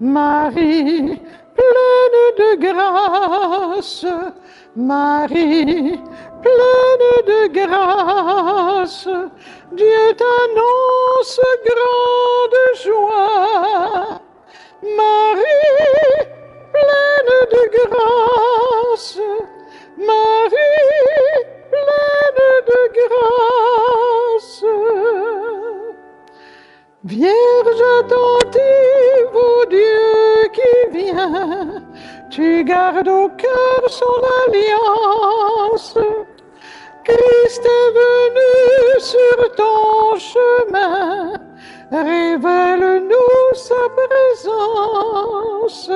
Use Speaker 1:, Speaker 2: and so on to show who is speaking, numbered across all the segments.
Speaker 1: Marie, pleine de grâce, Marie, pleine de grâce, Dieu t'annonce grande joie. Marie, pleine de grâce, Marie, pleine de grâce. Vierge attentive au Dieu qui vient, tu gardes au cœur son alliance. Christ est venu sur ton chemin, révèle-nous sa présence.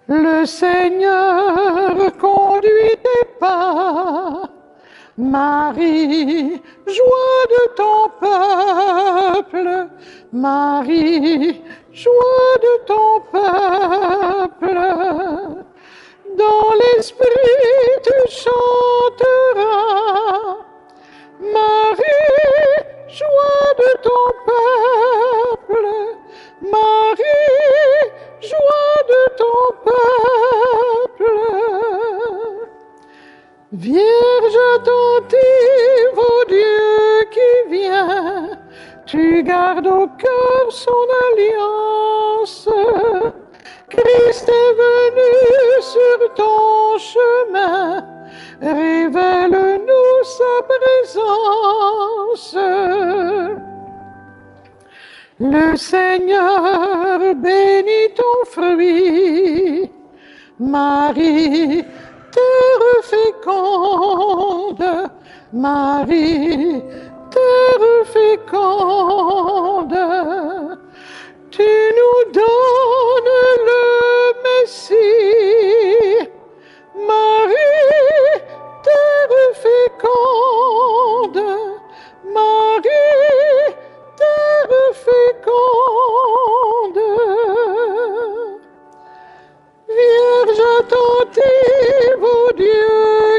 Speaker 1: Le Seigneur conduit tes pas, Marie, joie de ton peuple, Marie, joie de ton peuple. Dans l'esprit tu chanteras, Marie, joie de ton peuple, Marie, joie de ton peuple. Vierge attentive au Dieu qui vient, tu gardes au cœur son alliance. Christ est venu sur ton chemin, révèle-nous sa présence. Le Seigneur bénit ton fruit, Marie, terre féconde, Marie, terre féconde. Tu nous donnes le Messie, Marie, terre féconde, Marie, terre féconde. Vierge attentive au Dieu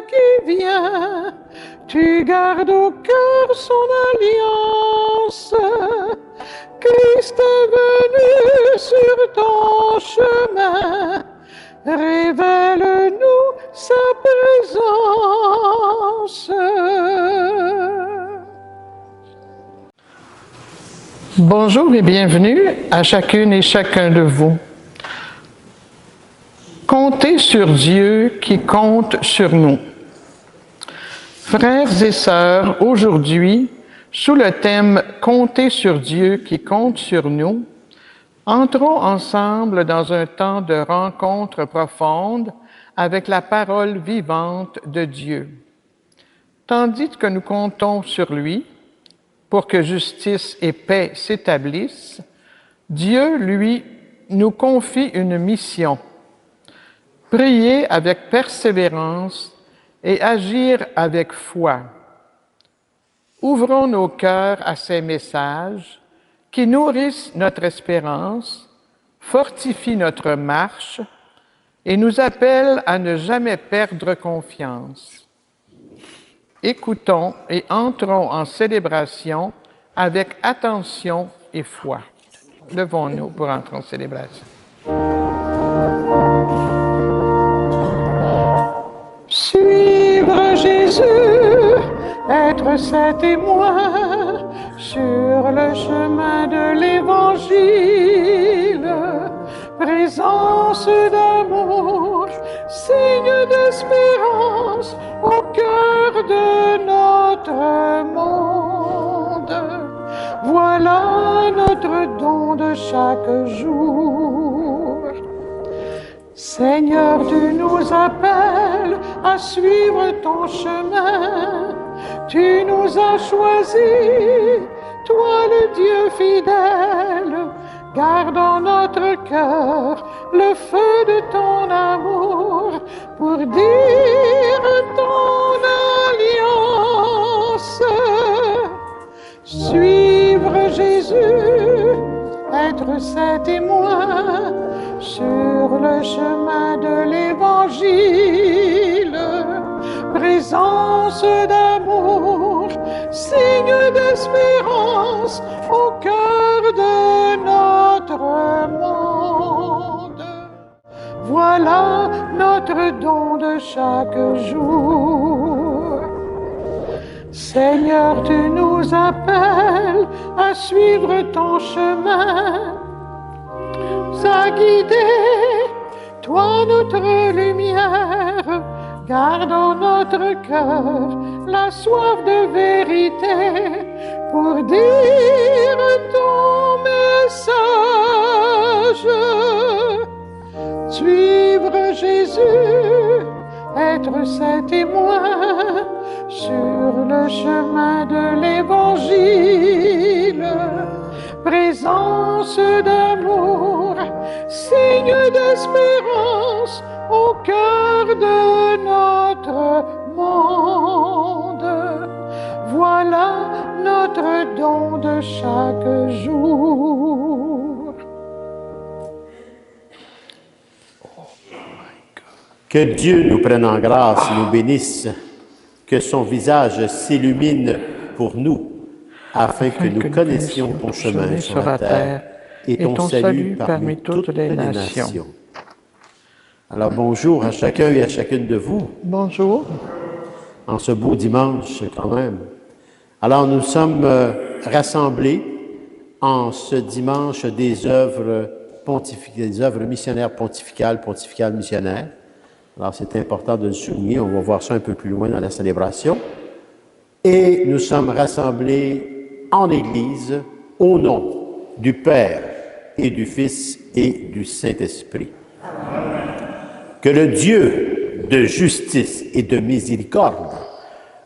Speaker 1: qui vient, tu gardes au cœur son alliance. Christ est venu sur ton chemin, révèle-nous sa présence. Bonjour et bienvenue à chacune et chacun de vous. Comptez sur Dieu qui compte sur nous. Frères et sœurs, aujourd'hui, sous le thème « Comptez sur Dieu qui compte sur nous », entrons ensemble dans un temps de rencontre profonde avec la parole vivante de Dieu. Tandis que nous comptons sur lui pour que justice et paix s'établissent, Dieu, lui, nous confie une mission. Prier avec persévérance et agir avec foi. Ouvrons nos cœurs à ces messages qui nourrissent notre espérance, fortifient notre marche et nous appellent à ne jamais perdre confiance. Écoutons et entrons en célébration avec attention et foi. Levons-nous pour entrer en célébration. Suivre Jésus, être ses témoins sur le chemin de l'Évangile, présence d'amour, signe d'espérance au cœur de notre monde. Voilà notre don de chaque jour. Seigneur, tu nous appelles à suivre ton chemin. Tu nous as choisis, toi le Dieu fidèle. Garde en notre cœur le feu de ton amour pour dire ton alliance. Suivre Jésus, être ses témoins sur le chemin de l'Évangile, présence d'amour, signe d'espérance au cœur de notre notre don de chaque jour. Seigneur, tu nous appelles à suivre ton chemin, à guider, toi notre lumière. Garde en notre cœur la soif de vérité pour dire ton message. Suivre Jésus, être ses témoins sur le chemin de l'Évangile. Présence d'amour, signe d'espérance au cœur de notre monde. Voilà notre don de chaque jour.
Speaker 2: Que Dieu nous prenne en grâce, nous bénisse, que son visage s'illumine pour nous, afin que nous connaissions ton chemin sur la terre et ton salut parmi toutes les nations. Alors bonjour à chacun et à chacune de vous.
Speaker 1: Bonjour.
Speaker 2: En ce beau dimanche quand même. Alors nous sommes rassemblés en ce dimanche des œuvres missionnaires pontificales missionnaires. Alors c'est important de le souligner, on va voir ça un peu plus loin dans la célébration. Et nous sommes rassemblés en Église au nom du Père et du Fils et du Saint-Esprit. Que le Dieu de justice et de miséricorde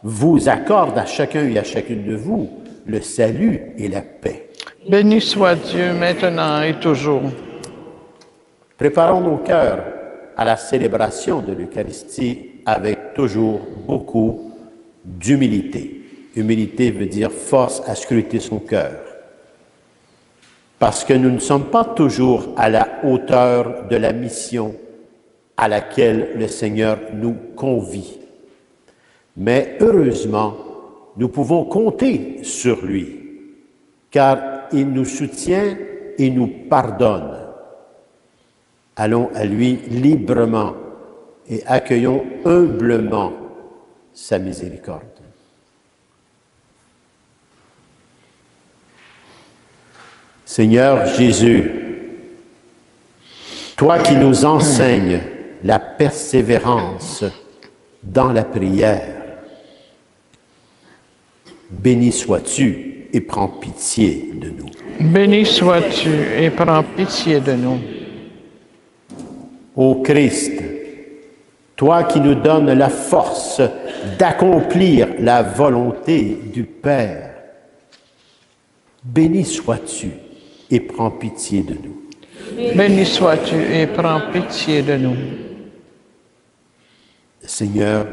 Speaker 2: vous accorde à chacun et à chacune de vous le salut et la paix.
Speaker 1: Béni soit Dieu maintenant et toujours.
Speaker 2: Préparons nos cœurs à la célébration de l'Eucharistie avec toujours beaucoup d'humilité. Humilité veut dire force à scruter son cœur. Parce que nous ne sommes pas toujours à la hauteur de la mission à laquelle le Seigneur nous convie. Mais heureusement, nous pouvons compter sur lui, car il nous soutient et nous pardonne. Allons à lui librement et accueillons humblement sa miséricorde. Seigneur Jésus, toi qui nous enseignes la persévérance dans la prière, béni sois-tu et prends pitié de nous.
Speaker 1: Béni sois-tu et prends pitié de nous.
Speaker 2: Ô Christ, toi qui nous donnes la force d'accomplir la volonté du Père, béni sois-tu et prends pitié de nous.
Speaker 1: Béni sois-tu et prends pitié de nous.
Speaker 2: Seigneur,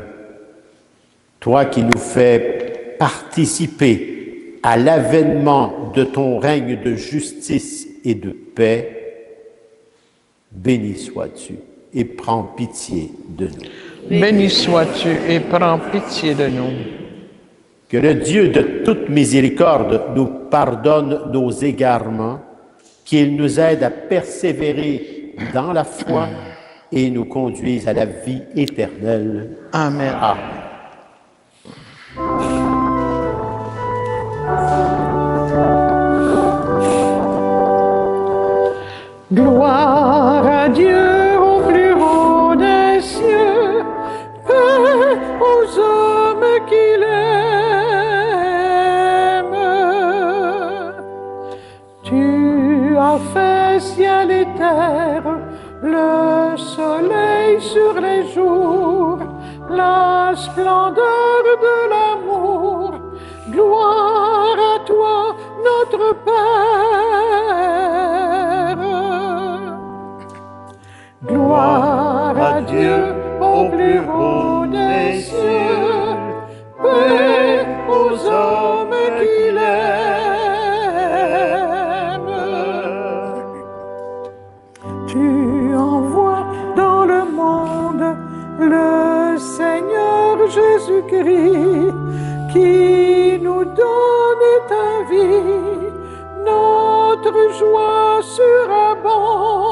Speaker 2: toi qui nous fais participer à l'avènement de ton règne de justice et de paix, béni sois-tu et prends pitié de nous.
Speaker 1: Béni sois-tu et prends pitié de nous.
Speaker 2: Que le Dieu de toute miséricorde nous pardonne nos égarements, qu'il nous aide à persévérer dans la foi et nous conduise à la vie éternelle.
Speaker 1: Amen.
Speaker 2: Amen.
Speaker 1: Gloire à Dieu au plus haut des cieux, paix aux hommes qu'il aime. Tu as fait ciel et terre, le soleil sur les jours, la splendeur de l'amour. Gloire à toi, notre Père. Gloire à Dieu au plus haut des cieux, paix aux hommes qu'il aime. Tu envoies dans le monde le Seigneur Jésus-Christ qui nous donne ta vie, notre joie surabonde.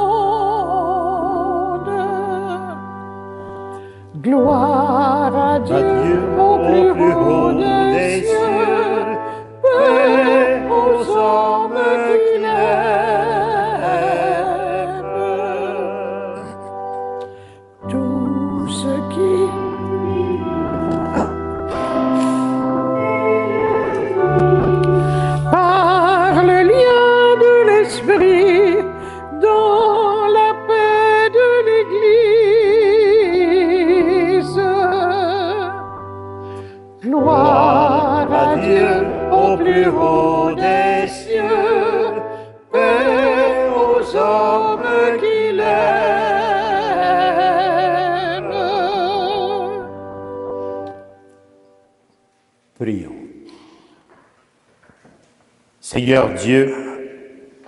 Speaker 1: haut des cieux, paix aux hommes qui l'aiment.
Speaker 2: Prions. Seigneur Dieu,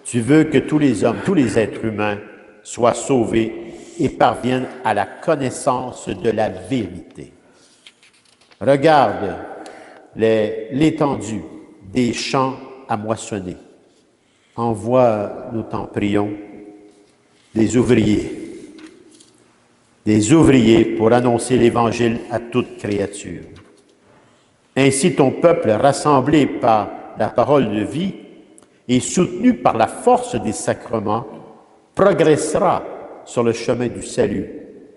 Speaker 2: tu veux que tous les hommes, tous les êtres humains soient sauvés et parviennent à la connaissance de la vérité. Regarde l'étendue des champs à moissonner. Envoie, nous t'en prions, des ouvriers pour annoncer l'Évangile à toute créature. Ainsi, ton peuple, rassemblé par la parole de vie et soutenu par la force des sacrements, progressera sur le chemin du salut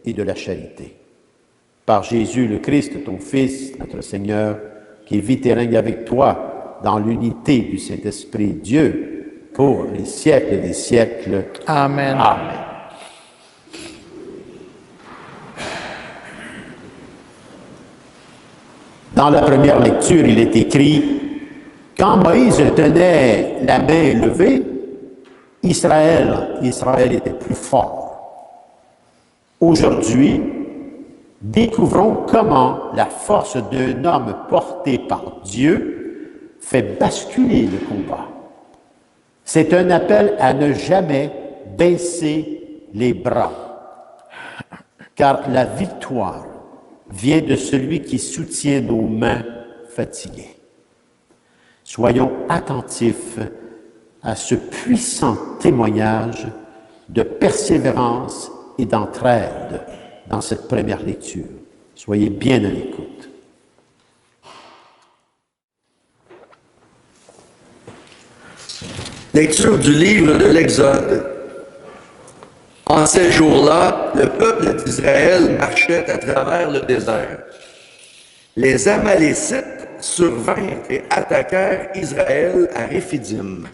Speaker 2: et de la charité. Par Jésus le Christ, ton Fils, notre Seigneur, qui vit et règne avec toi dans l'unité du Saint-Esprit, Dieu, pour les siècles des siècles.
Speaker 1: Amen.
Speaker 2: Amen. Dans la première lecture, il est écrit « Quand Moïse tenait la main levée, Israël était plus fort. » Aujourd'hui, découvrons comment la force d'un homme porté par Dieu fait basculer le combat. C'est un appel à ne jamais baisser les bras, car la victoire vient de celui qui soutient nos mains fatiguées. Soyons attentifs à ce puissant témoignage de persévérance et d'entraide dans cette première lecture. Soyez bien à l'écoute.
Speaker 3: Lecture du livre de l'Exode. En ces jours-là, le peuple d'Israël marchait à travers le désert. Les Amalécites survinrent et attaquèrent Israël à Réphidim.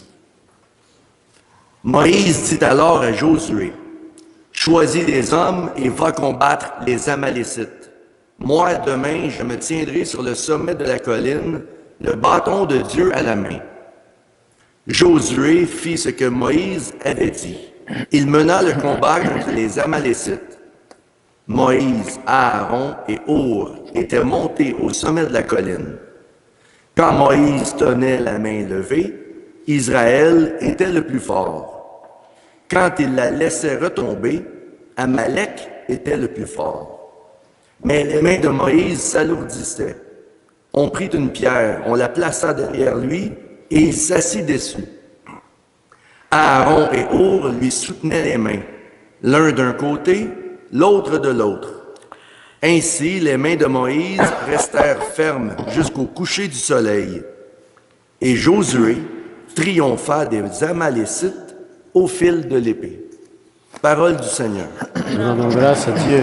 Speaker 3: Moïse dit alors à Josué, « Choisis des hommes et va combattre les Amalécites. Moi, demain, je me tiendrai sur le sommet de la colline, le bâton de Dieu à la main. » Josué fit ce que Moïse avait dit. Il mena le combat contre les Amalécites. Moïse, Aaron et Hur étaient montés au sommet de la colline. Quand Moïse tenait la main levée, Israël était le plus fort. Quand il la laissait retomber, Amalek était le plus fort. Mais les mains de Moïse s'alourdissaient. On prit une pierre, on la plaça derrière lui, et il s'assit dessus. Aaron et Hur lui soutenaient les mains, l'un d'un côté, l'autre de l'autre. Ainsi, les mains de Moïse restèrent fermes jusqu'au coucher du soleil. Et Josué triompha des Amalécites au fil de l'épée. Parole du Seigneur.
Speaker 2: Nous rendons grâce à Dieu.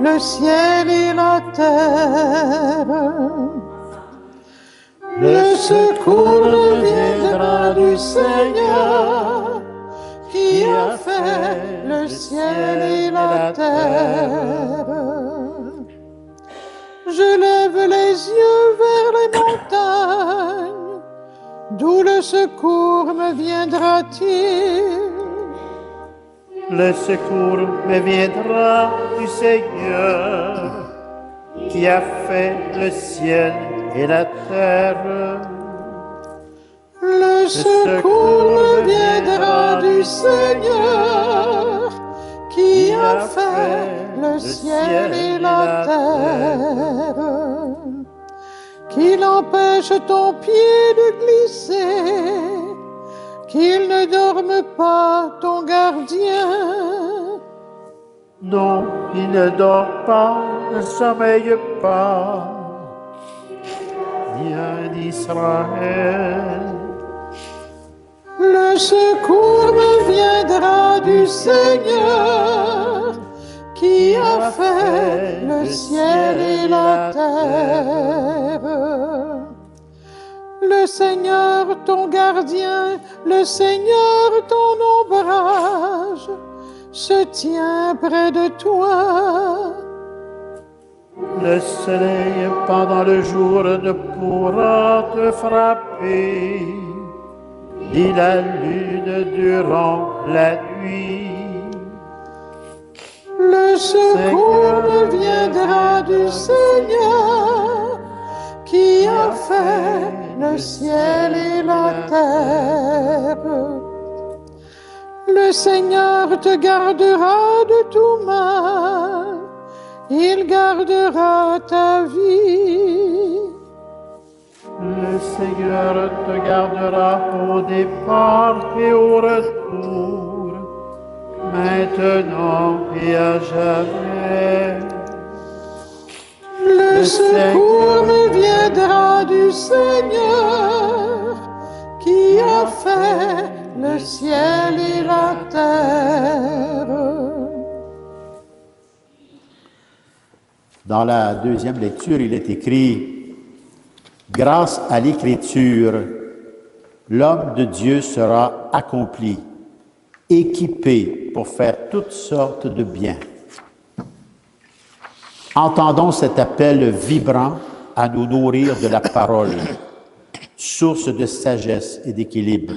Speaker 1: Le ciel et la terre. Le secours nous viendra du Seigneur qui a fait le ciel et la terre. Je lève les yeux vers les montagnes, d'où le secours me viendra-t-il?
Speaker 4: Le secours me viendra du Seigneur, qui a fait le ciel et la terre.
Speaker 1: Le secours me viendra du Seigneur, qui a fait le ciel et la terre. Qu'il empêche ton pied de glisser, qu'il ne dorme pas ton gardien.
Speaker 4: Non, il ne dort pas, ne sommeille pas, bien d'Israël.
Speaker 1: Le secours me viendra du Seigneur, qui a fait le ciel et la terre. Le Seigneur ton gardien, le Seigneur ton ombrage, se tient près de toi.
Speaker 4: Le soleil pendant le jour ne pourra te frapper, ni la lune durant la nuit.
Speaker 1: Le secours me viendra du Seigneur, qui a fait le ciel et la terre. Le Seigneur te gardera de tout mal, il gardera ta vie.
Speaker 4: Le Seigneur te gardera au départ et au retour, maintenant et à jamais.
Speaker 1: Le secours me viendra du Seigneur, qui a fait le ciel et la terre.
Speaker 2: Dans la deuxième lecture, il est écrit « Grâce à l'Écriture, l'homme de Dieu sera accompli, équipé pour faire toutes sortes de biens. » Entendons cet appel vibrant à nous nourrir de la parole, source de sagesse et d'équilibre.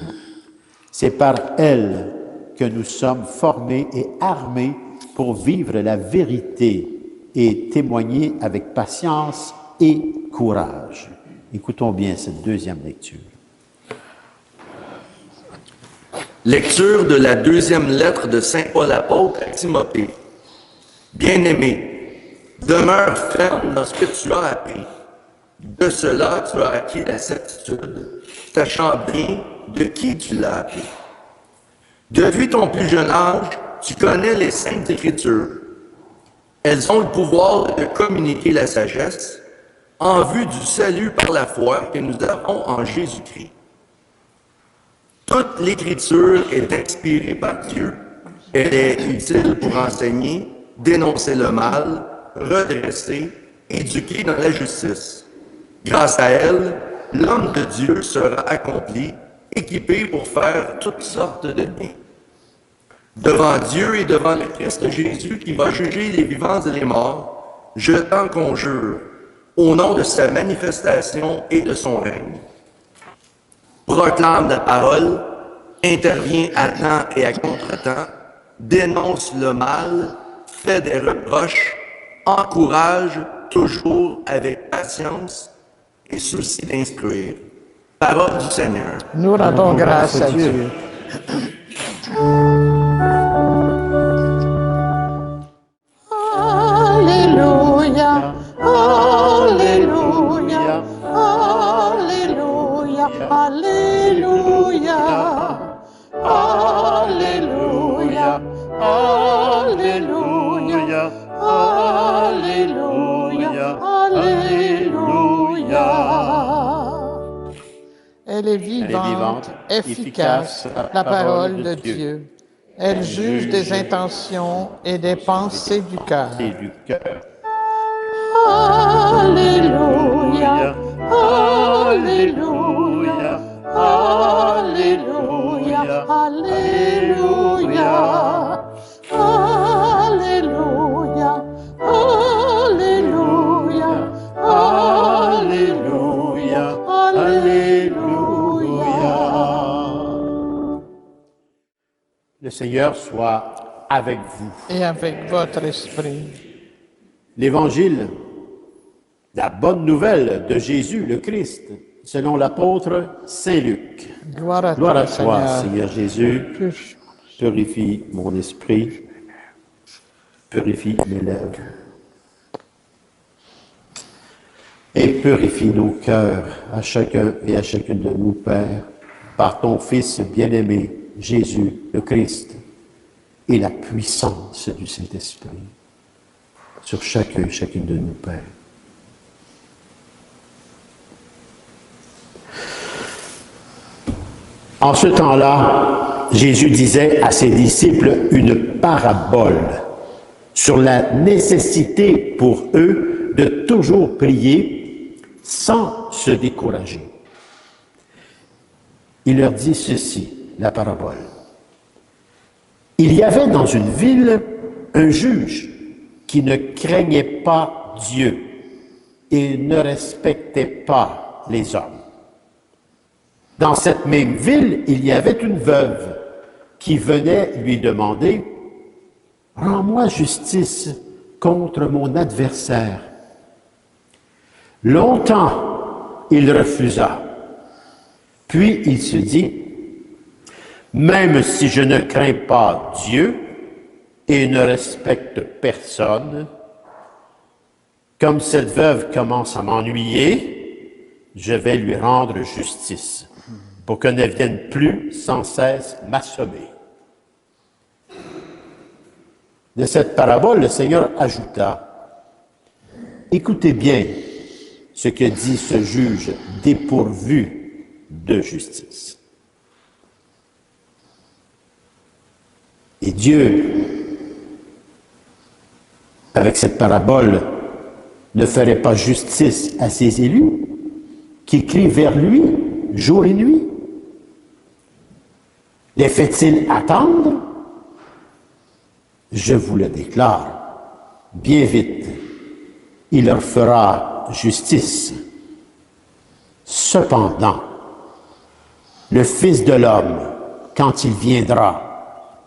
Speaker 2: C'est par elle que nous sommes formés et armés pour vivre la vérité et témoigner avec patience et courage. Écoutons bien cette deuxième lecture.
Speaker 3: Lecture de la deuxième lettre de Saint Paul apôtre à Timothée. Bien-aimé, demeure ferme dans ce que tu as appris. De cela, tu as acquis la certitude, sachant bien de qui tu l'as appris. Depuis ton plus jeune âge, tu connais les Saintes Écritures. Elles ont le pouvoir de communiquer la sagesse en vue du salut par la foi que nous avons en Jésus-Christ. Toute l'Écriture est inspirée par Dieu. Elle est utile pour enseigner, dénoncer le mal, redresser, éduquer dans la justice. Grâce à elle, l'homme de Dieu sera accompli, équipé pour faire toutes sortes de biens. Devant Dieu et devant le Christ Jésus qui va juger les vivants et les morts, je t'en conjure, au nom de sa manifestation et de son règne. Proclame la parole, intervient à temps et à contre-temps, dénonce le mal, fait des reproches, encourage toujours avec patience et souci d'instruire. Parole du Seigneur.
Speaker 1: Nous rendons grâce à Dieu. Alléluia, Alléluia, Alléluia, Alléluia, Alléluia, Alléluia, Alléluia, Alléluia. Elle est vivante, efficace, la parole de Dieu. Elle juge des intentions et des pensées du cœur. Alléluia, Alléluia, Alléluia, Alléluia, Alléluia, Alléluia, Alléluia, Alléluia.
Speaker 2: Le Seigneur soit avec vous.
Speaker 1: Et avec votre esprit.
Speaker 2: L'Évangile, la bonne nouvelle de Jésus, le Christ, selon l'apôtre Saint Luc.
Speaker 1: Gloire à
Speaker 2: Gloire
Speaker 1: toi,
Speaker 2: à toi, Seigneur Jésus. Purifie mon esprit, purifie mes lèvres. Et purifie nos cœurs à chacun et à chacune de nous, Père, par ton Fils bien-aimé, Jésus, le Christ, et la puissance du Saint-Esprit sur chacun et chacune de nous, Père. En ce temps-là, Jésus disait à ses disciples une parabole. sur la nécessité pour eux de toujours prier sans se décourager. Il leur dit ceci, la parabole. Il y avait dans une ville un juge qui ne craignait pas Dieu et ne respectait pas les hommes. Dans cette même ville, il y avait une veuve qui venait lui demander « Rends-moi justice contre mon adversaire. » Longtemps, il refusa. Puis il se dit « Même si je ne crains pas Dieu et ne respecte personne, comme cette veuve commence à m'ennuyer, je vais lui rendre justice pour qu'elle ne vienne plus sans cesse m'assommer. » De cette parabole, le Seigneur ajouta « Écoutez bien ce que dit ce juge dépourvu de justice. » Et Dieu, avec cette parabole, ne ferait pas justice à ses élus qui crient vers lui jour et nuit? Les fait-il attendre? Je vous le déclare, bien vite, il leur fera justice. Cependant, le Fils de l'homme, quand il viendra,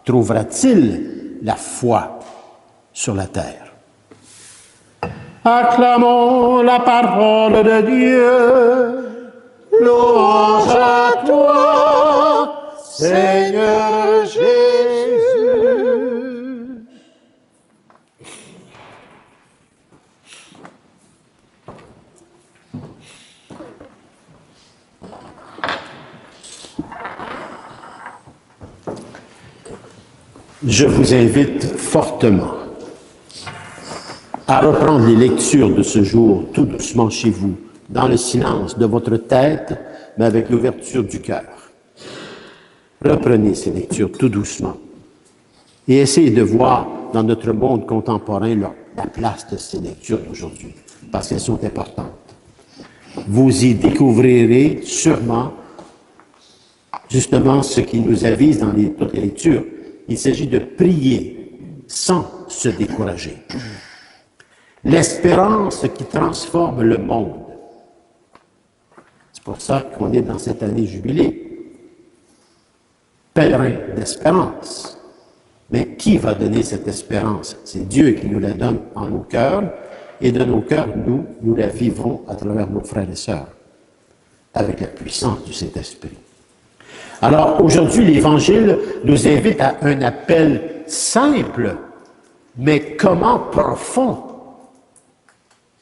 Speaker 2: trouvera-t-il la foi sur la terre?
Speaker 4: Acclamons la parole de Dieu. Louange à toi, Seigneur Jésus.
Speaker 2: Je vous invite fortement à reprendre les lectures de ce jour tout doucement chez vous, dans le silence de votre tête, mais avec l'ouverture du cœur. Reprenez ces lectures tout doucement et essayez de voir dans notre monde contemporain la place de ces lectures d'aujourd'hui, parce qu'elles sont importantes. Vous y découvrirez sûrement justement ce qui nous avise dans toutes les lectures. Il s'agit de prier sans se décourager. L'espérance qui transforme le monde. C'est pour ça qu'on est dans cette année jubilée. Pèlerin d'espérance. Mais qui va donner cette espérance? C'est Dieu qui nous la donne en nos cœurs, et de nos cœurs, nous la vivons à travers nos frères et sœurs, avec la puissance du Saint-Esprit. Alors, aujourd'hui, l'Évangile nous invite à un appel simple, mais comment profond.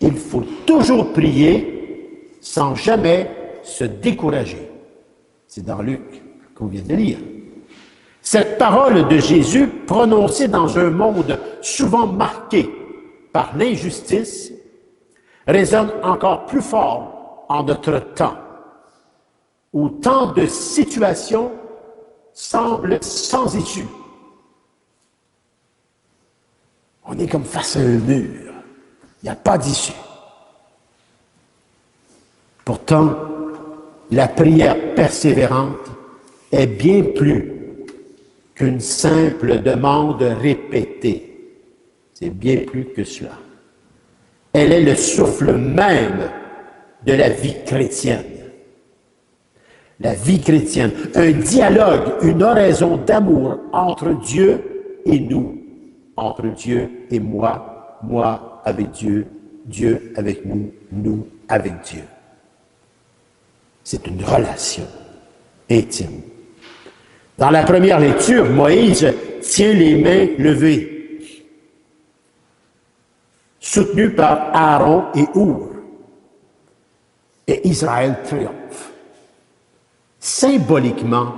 Speaker 2: Il faut toujours prier sans jamais se décourager. C'est dans Luc qu'on vient de lire. Cette parole de Jésus, prononcée dans un monde souvent marqué par l'injustice, résonne encore plus fort en notre temps, où tant de situations semblent sans issue. On est comme face à un mur. Il n'y a pas d'issue. Pourtant, la prière persévérante est bien plus qu'une simple demande répétée. C'est bien plus que cela. Elle est le souffle même de la vie chrétienne. La vie chrétienne, un dialogue, une oraison d'amour entre Dieu et nous, entre Dieu et moi, moi avec Dieu, Dieu avec nous, nous avec Dieu. C'est une relation intime. Dans la première lecture, Moïse tient les mains levées, soutenu par Aaron et Our, et Israël triomphe. Symboliquement,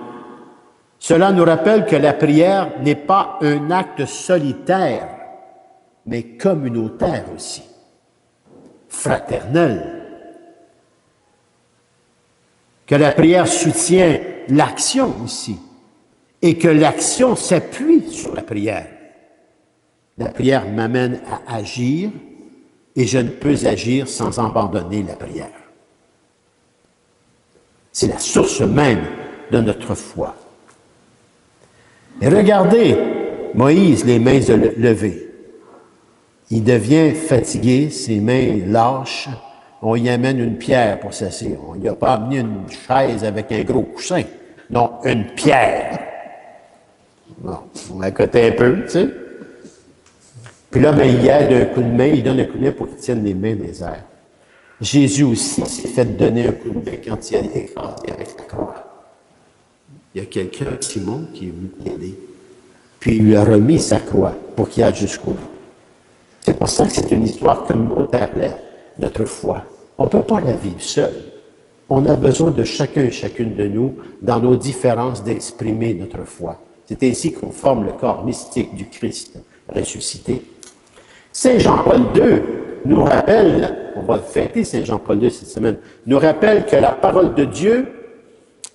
Speaker 2: cela nous rappelle que la prière n'est pas un acte solitaire, mais communautaire aussi, fraternel. Que la prière soutient l'action aussi, et que l'action s'appuie sur la prière. La prière m'amène à agir et je ne peux agir sans abandonner la prière. C'est la source même de notre foi. Et regardez Moïse, les mains levées. Il devient fatigué, ses mains lâches. On y amène une pierre pour s'asseoir. On n'y a pas amené une chaise avec un gros coussin. Non, une pierre. Bon, on accotait un peu, tu sais. Puis là, ben, il aide un coup de main, il donne un coup de main pour qu'il tienne les mains des airs. Jésus aussi s'est fait donner un coup de main quand il a écrasé avec la croix. Il y a quelqu'un, Simon, qui est venu l'aider. Puis il lui a remis sa croix pour qu'il aille jusqu'au bout. C'est pour ça que c'est une histoire communautaire, notre foi. On ne peut pas la vivre seul. On a besoin de chacun et chacune de nous, dans nos différences, d'exprimer notre foi. C'est ainsi qu'on forme le corps mystique du Christ ressuscité. Saint Jean-Paul II nous rappelle, on va fêter Saint Jean-Paul II cette semaine, nous rappelle que la parole de Dieu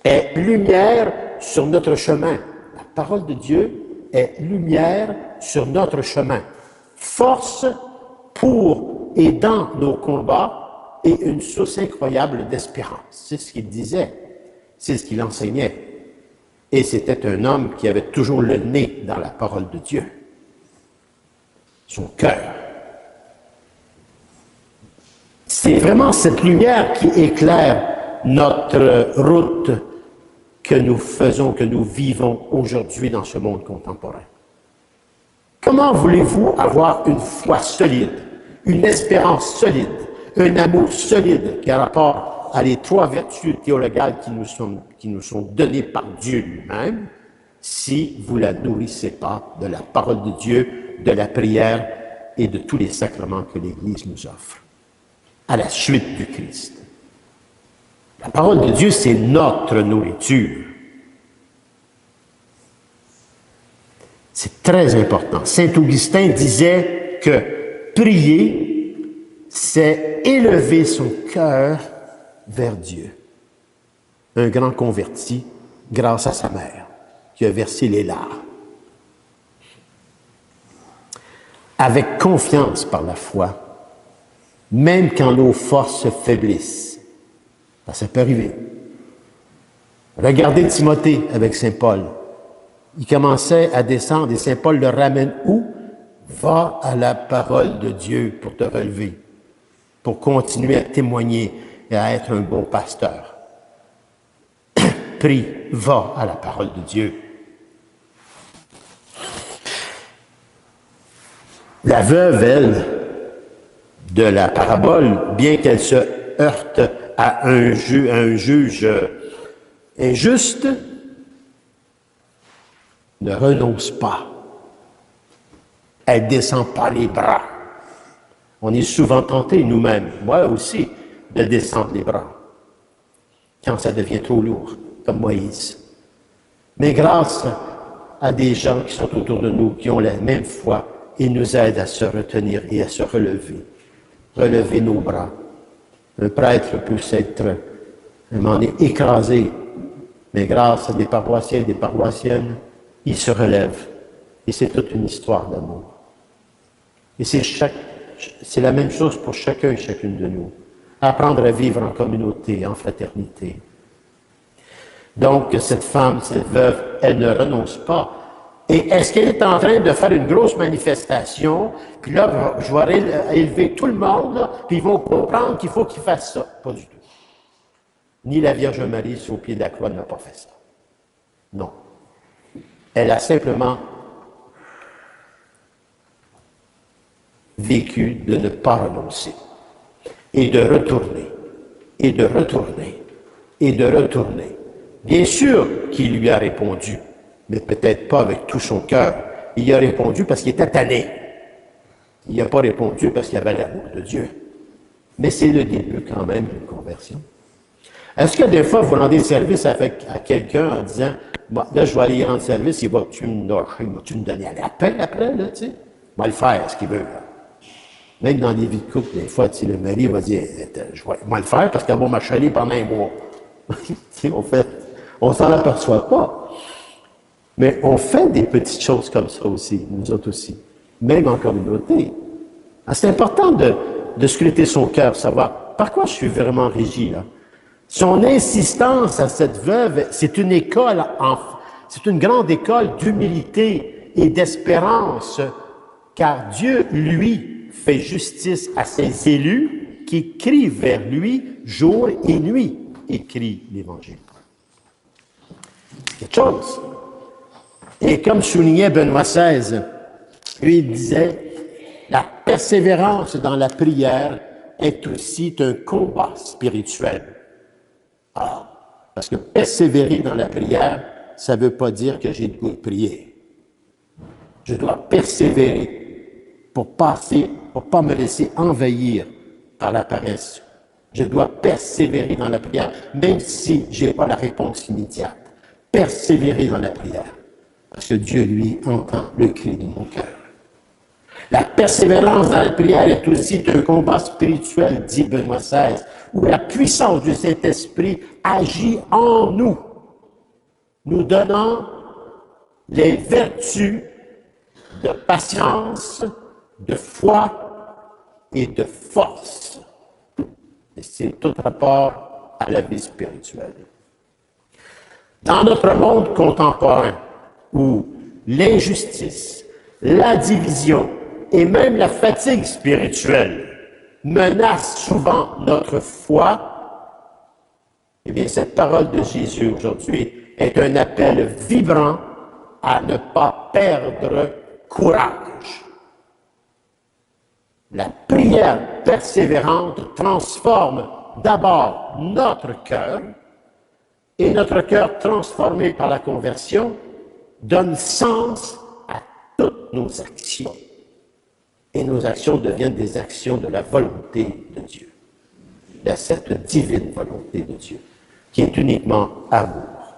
Speaker 2: est lumière sur notre chemin. La parole de Dieu est lumière sur notre chemin. Force pour et dans nos combats et une source incroyable d'espérance. C'est ce qu'il disait, c'est ce qu'il enseignait. Et c'était un homme qui avait toujours le nez dans la parole de Dieu. Son cœur. C'est vraiment cette lumière qui éclaire notre route que nous faisons, que nous vivons aujourd'hui dans ce monde contemporain. Comment voulez-vous avoir une foi solide, une espérance solide, un amour solide qui a rapport à les trois vertus théologales qui nous sont données par Dieu lui-même, si vous ne la nourrissez pas de la parole de Dieu, de la prière et de tous les sacrements que l'Église nous offre, à la suite du Christ. La parole de Dieu, c'est notre nourriture. C'est très important. Saint Augustin disait que prier, c'est élever son cœur vers Dieu. Un grand converti grâce à sa mère, qui a versé les larmes. Avec confiance par la foi, même quand nos forces faiblissent. Ça peut arriver. Regardez Timothée avec Saint Paul. Il commençait à descendre et Saint Paul le ramène où? Va à la parole de Dieu pour te relever, pour continuer à témoigner et à être un bon pasteur. Prie, va à la parole de Dieu. La veuve, elle, de la parabole, bien qu'elle se heurte à un juge injuste, ne renonce pas. Elle ne descend pas les bras. On est souvent tenté nous-mêmes, moi aussi, de descendre les bras quand ça devient trop lourd, comme Moïse. Mais grâce à des gens qui sont autour de nous, qui ont la même foi, ils nous aident à se retenir et à se relever. Relever nos bras. Un prêtre peut s'être un moment donné écrasé, mais grâce à des paroissiens et des paroissiennes, il se relève. Et c'est toute une histoire d'amour. Et c'est la même chose pour chacun et chacune de nous. Apprendre à vivre en communauté, en fraternité. Donc, cette femme, cette veuve, elle ne renonce pas. Et est-ce qu'elle est en train de faire une grosse manifestation, puis là, je vais élever tout le monde, là, puis ils vont comprendre qu'il faut qu'ils fassent ça? Pas du tout. Ni la Vierge Marie, sur le pied de la croix, n'a pas fait ça. Non. Elle a simplement vécu de ne pas renoncer, et de retourner, et de retourner, et de retourner. Bien sûr qu'il lui a répondu, mais peut-être pas avec tout son cœur. Il y a répondu parce qu'il était tanné. Il n'a pas répondu parce qu'il avait l'amour de Dieu. Mais c'est le début quand même d'une conversion. Est-ce que des fois, vous rendez service à quelqu'un en disant, bon, là, je vais aller rendre service, il va-tu me donner à la paix après, là, tu sais? Il va le faire, ce qu'il veut, là. Même dans les vies de couple, des fois, le mari va dire, je vais le faire parce qu'elle va m'achaler pendant un mois. On s'en aperçoit pas. Mais on fait des petites choses comme ça aussi, nous autres aussi. même en communauté. Ah, c'est important de scruter son cœur, savoir par quoi je suis vraiment régi, là. Son insistance à cette veuve, c'est une école, c'est une grande école d'humilité et d'espérance, car Dieu, lui, fait justice à ses élus qui crient vers lui jour et nuit, écrit l'Évangile. C'est quelque chose. Et comme soulignait Benoît XVI, lui, il disait, la persévérance dans la prière est aussi un combat spirituel. Ah, parce que persévérer dans la prière, ça ne veut pas dire que j'ai le goût de prier. Je dois persévérer pour pas me laisser envahir par la paresse. Je dois persévérer dans la prière, même si je n'ai pas la réponse immédiate. Persévérer dans la prière, parce que Dieu, lui, entend le cri de mon cœur. La persévérance dans la prière est aussi un combat spirituel, dit Benoît XVI, où la puissance du Saint-Esprit agit en nous, nous donnant les vertus de patience, de foi et de force. Et c'est tout rapport à la vie spirituelle. Dans notre monde contemporain, où l'injustice, la division et même la fatigue spirituelle menacent souvent notre foi, eh bien, cette parole de Jésus aujourd'hui est un appel vibrant à ne pas perdre courage. La prière persévérante transforme d'abord notre cœur, et notre cœur transformé par la conversion donne sens à toutes nos actions. Et nos actions deviennent des actions de la volonté de Dieu, de cette divine volonté de Dieu, qui est uniquement amour.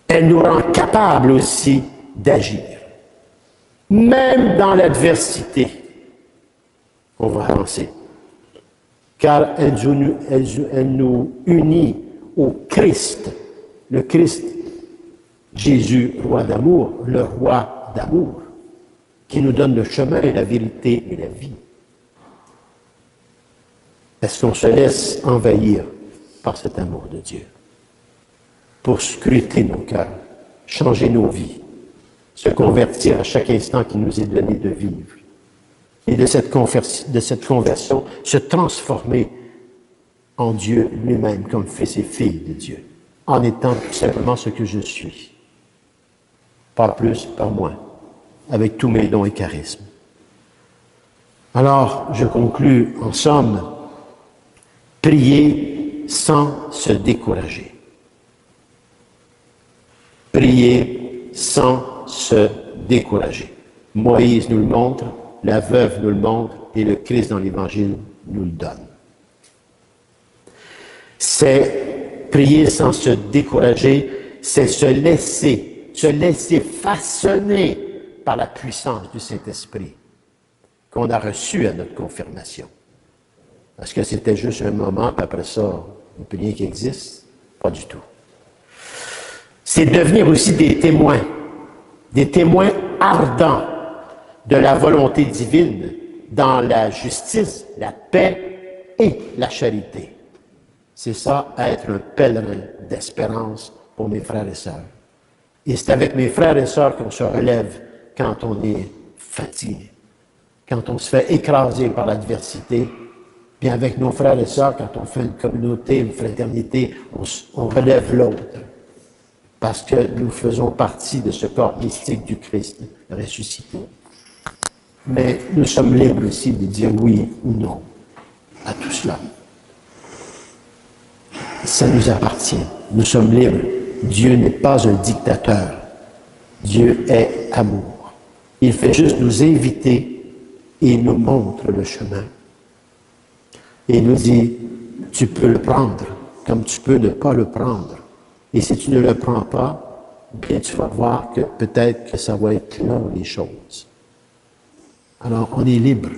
Speaker 2: Elle nous rend capables aussi d'agir, même dans l'adversité. On va avancer. Car elle nous unit au Christ. Le Christ, Jésus, roi d'amour, le roi d'amour, qui nous donne le chemin, la vérité et la vie. Est-ce qu'on se laisse envahir par cet amour de Dieu pour scruter nos cœurs, changer nos vies, se convertir à chaque instant qui nous est donné de vivre, et de cette conversion, se transformer en Dieu lui-même comme fils et filles de Dieu, en étant tout simplement ce que je suis. Pas plus, pas moins, avec tous mes dons et charismes. Alors, je conclus en somme, prier sans se décourager. Prier sans se décourager. Moïse nous le montre, la veuve nous le montre et le Christ dans l'Évangile nous le donne. C'est prier sans se décourager, c'est se laisser façonner par la puissance du Saint-Esprit qu'on a reçu à notre confirmation. Est-ce que c'était juste un moment, puis après ça, il n'y a plus rien qui existe? Pas du tout. C'est devenir aussi des témoins ardents de la volonté divine dans la justice, la paix et la charité. C'est ça, être un pèlerin d'espérance pour mes frères et sœurs. Et c'est avec mes frères et sœurs qu'on se relève quand on est fatigué, quand on se fait écraser par l'adversité. Bien avec nos frères et sœurs, quand on fait une communauté, une fraternité, on relève l'autre. Parce que nous faisons partie de ce corps mystique du Christ ressuscité. Mais nous sommes libres aussi de dire oui ou non à tout cela. Ça nous appartient. Nous sommes libres. Dieu n'est pas un dictateur. Dieu est amour. Il fait juste nous inviter et il nous montre le chemin. Et il nous dit, tu peux le prendre comme tu peux ne pas le prendre. Et si tu ne le prends pas, bien tu vas voir que peut-être que ça va être long les choses. Alors, on est libre.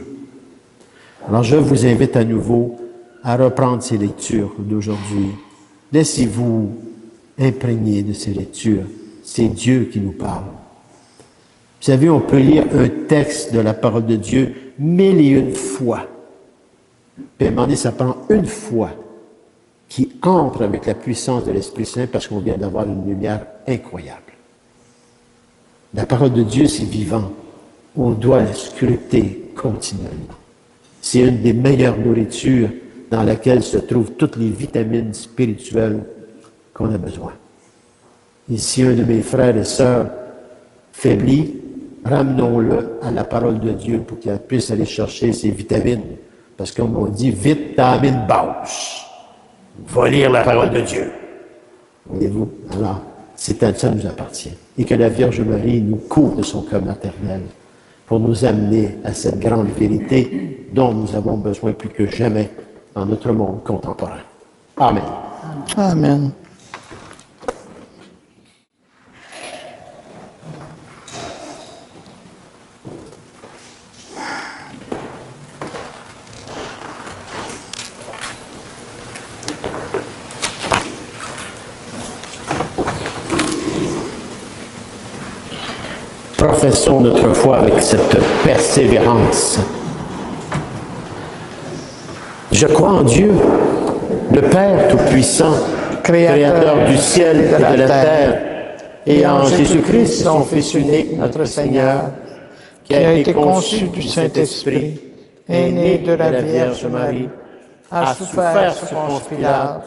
Speaker 2: Alors, je vous invite à nouveau à reprendre ces lectures d'aujourd'hui. Laissez-vous imprégner de ces lectures. C'est Dieu qui nous parle. savez, on peut lire un texte de la parole de Dieu 1001 fois. Puis à un moment donné, ça prend une fois qui entre avec la puissance de l'Esprit Saint parce qu'on vient d'avoir une lumière incroyable. La parole de Dieu, c'est vivant. On doit la scruter continuellement. C'est une des meilleures nourritures dans laquelle se trouvent toutes les vitamines spirituelles qu'on a besoin. Et si un de mes frères et sœurs faiblit, ramenons-le à la parole de Dieu pour qu'il puisse aller chercher ses vitamines. Parce que comme on dit, vitamine base. Il faut lire la parole de Dieu. Voyez-vous? Alors, ça nous appartient. Et que la Vierge Marie nous couvre de son cœur maternel pour nous amener à cette grande vérité dont nous avons besoin plus que jamais dans notre monde contemporain. Amen.
Speaker 1: Amen.
Speaker 2: Professons notre foi avec cette persévérance. Je crois en Dieu, le Père Tout-Puissant, Créateur du ciel et de la terre, et en Jésus-Christ, son Fils unique, notre Seigneur,
Speaker 1: qui a été conçu du Saint-Esprit, est né de la Vierge Marie, a souffert sous Ponce Pilate,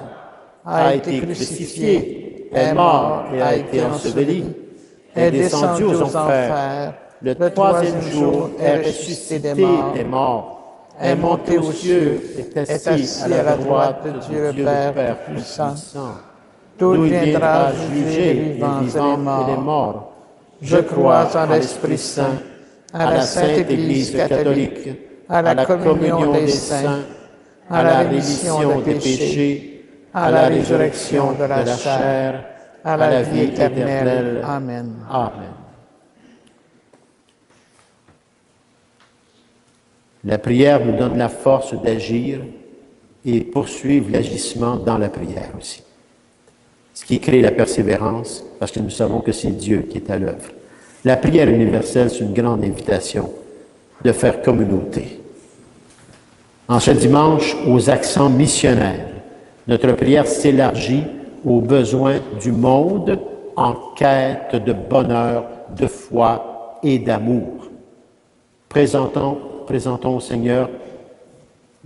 Speaker 1: a été crucifié, est mort et a été enseveli, est descendu aux enfers, le troisième jour est ressuscité des morts, est monté aux cieux, est assis à la droite de Dieu le Père puissant, d'où viendra juger les vivants et les morts. Je crois en l'Esprit Saint, à la Sainte Église catholique, à la communion des saints, à la rémission des péchés, à la résurrection de la chair, à la vie éternelle. Amen.
Speaker 2: Amen. La prière nous donne la force d'agir et poursuivre l'agissement dans la prière aussi. Ce qui crée la persévérance, parce que nous savons que c'est Dieu qui est à l'œuvre. La prière universelle, c'est une grande invitation de faire communauté. En ce dimanche, aux accents missionnaires, notre prière s'élargit aux besoins du monde en quête de bonheur, de foi et d'amour. Présentons au Seigneur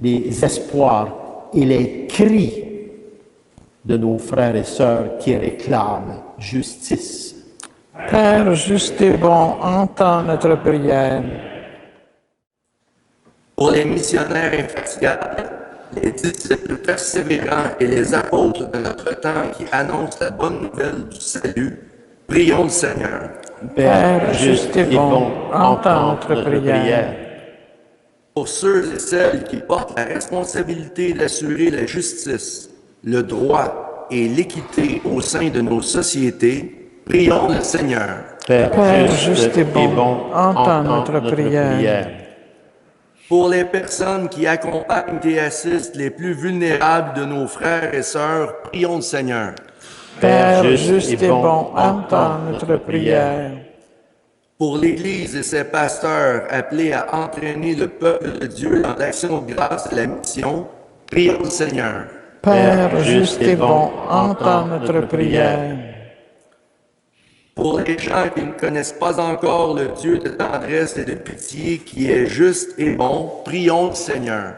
Speaker 2: les espoirs et les cris de nos frères et sœurs qui réclament justice.
Speaker 1: Père juste et bon, entends notre prière.
Speaker 3: Pour les missionnaires infatigables, les disciples persévérants et les apôtres de notre temps qui annoncent la bonne nouvelle du salut, prions le Seigneur.
Speaker 1: Père juste et bon, entends notre prière.
Speaker 3: Pour ceux et celles qui portent la responsabilité d'assurer la justice, le droit et l'équité au sein de nos sociétés, prions le Seigneur.
Speaker 1: Père juste et bon, entends notre prière.
Speaker 3: Pour les personnes qui accompagnent et assistent les plus vulnérables de nos frères et sœurs, prions le Seigneur.
Speaker 1: Père juste et bon, entends notre prière.
Speaker 3: Pour l'Église et ses pasteurs appelés à entraîner le peuple de Dieu dans l'action de grâce et la mission, prions le Seigneur.
Speaker 1: Père juste et bon, entends notre prière.
Speaker 3: Pour les gens qui ne connaissent pas encore le Dieu de tendresse et de pitié qui est juste et bon, prions le Seigneur.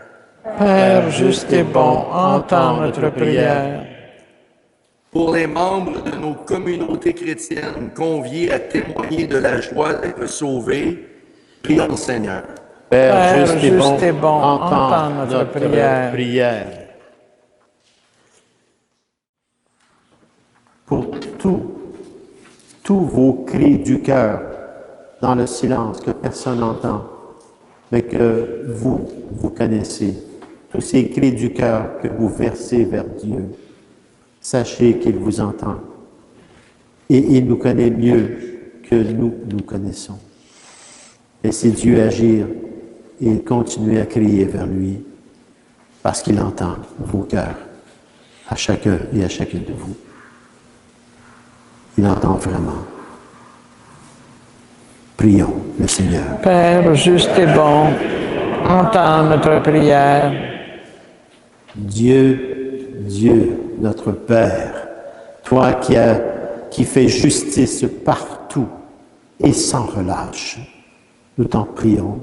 Speaker 1: Père juste et bon, entends notre prière.
Speaker 3: Pour les membres de nos communautés chrétiennes conviés à témoigner de la joie d'être sauvés, prions le Seigneur.
Speaker 1: Père juste et bon, entends notre prière.
Speaker 2: Pour tous vos cris du cœur dans le silence que personne n'entend, mais que vous connaissez, tous ces cris du cœur que vous versez vers Dieu, sachez qu'il vous entend et il nous connaît mieux que nous connaissons. Laissez Dieu agir et continuez à crier vers lui parce qu'il entend vos cœurs à chacun et à chacune de vous. Il entend vraiment. Prions le Seigneur.
Speaker 1: Père juste et bon, entends notre prière.
Speaker 2: Dieu, Dieu, notre Père, toi qui fais justice partout et sans relâche, nous t'en prions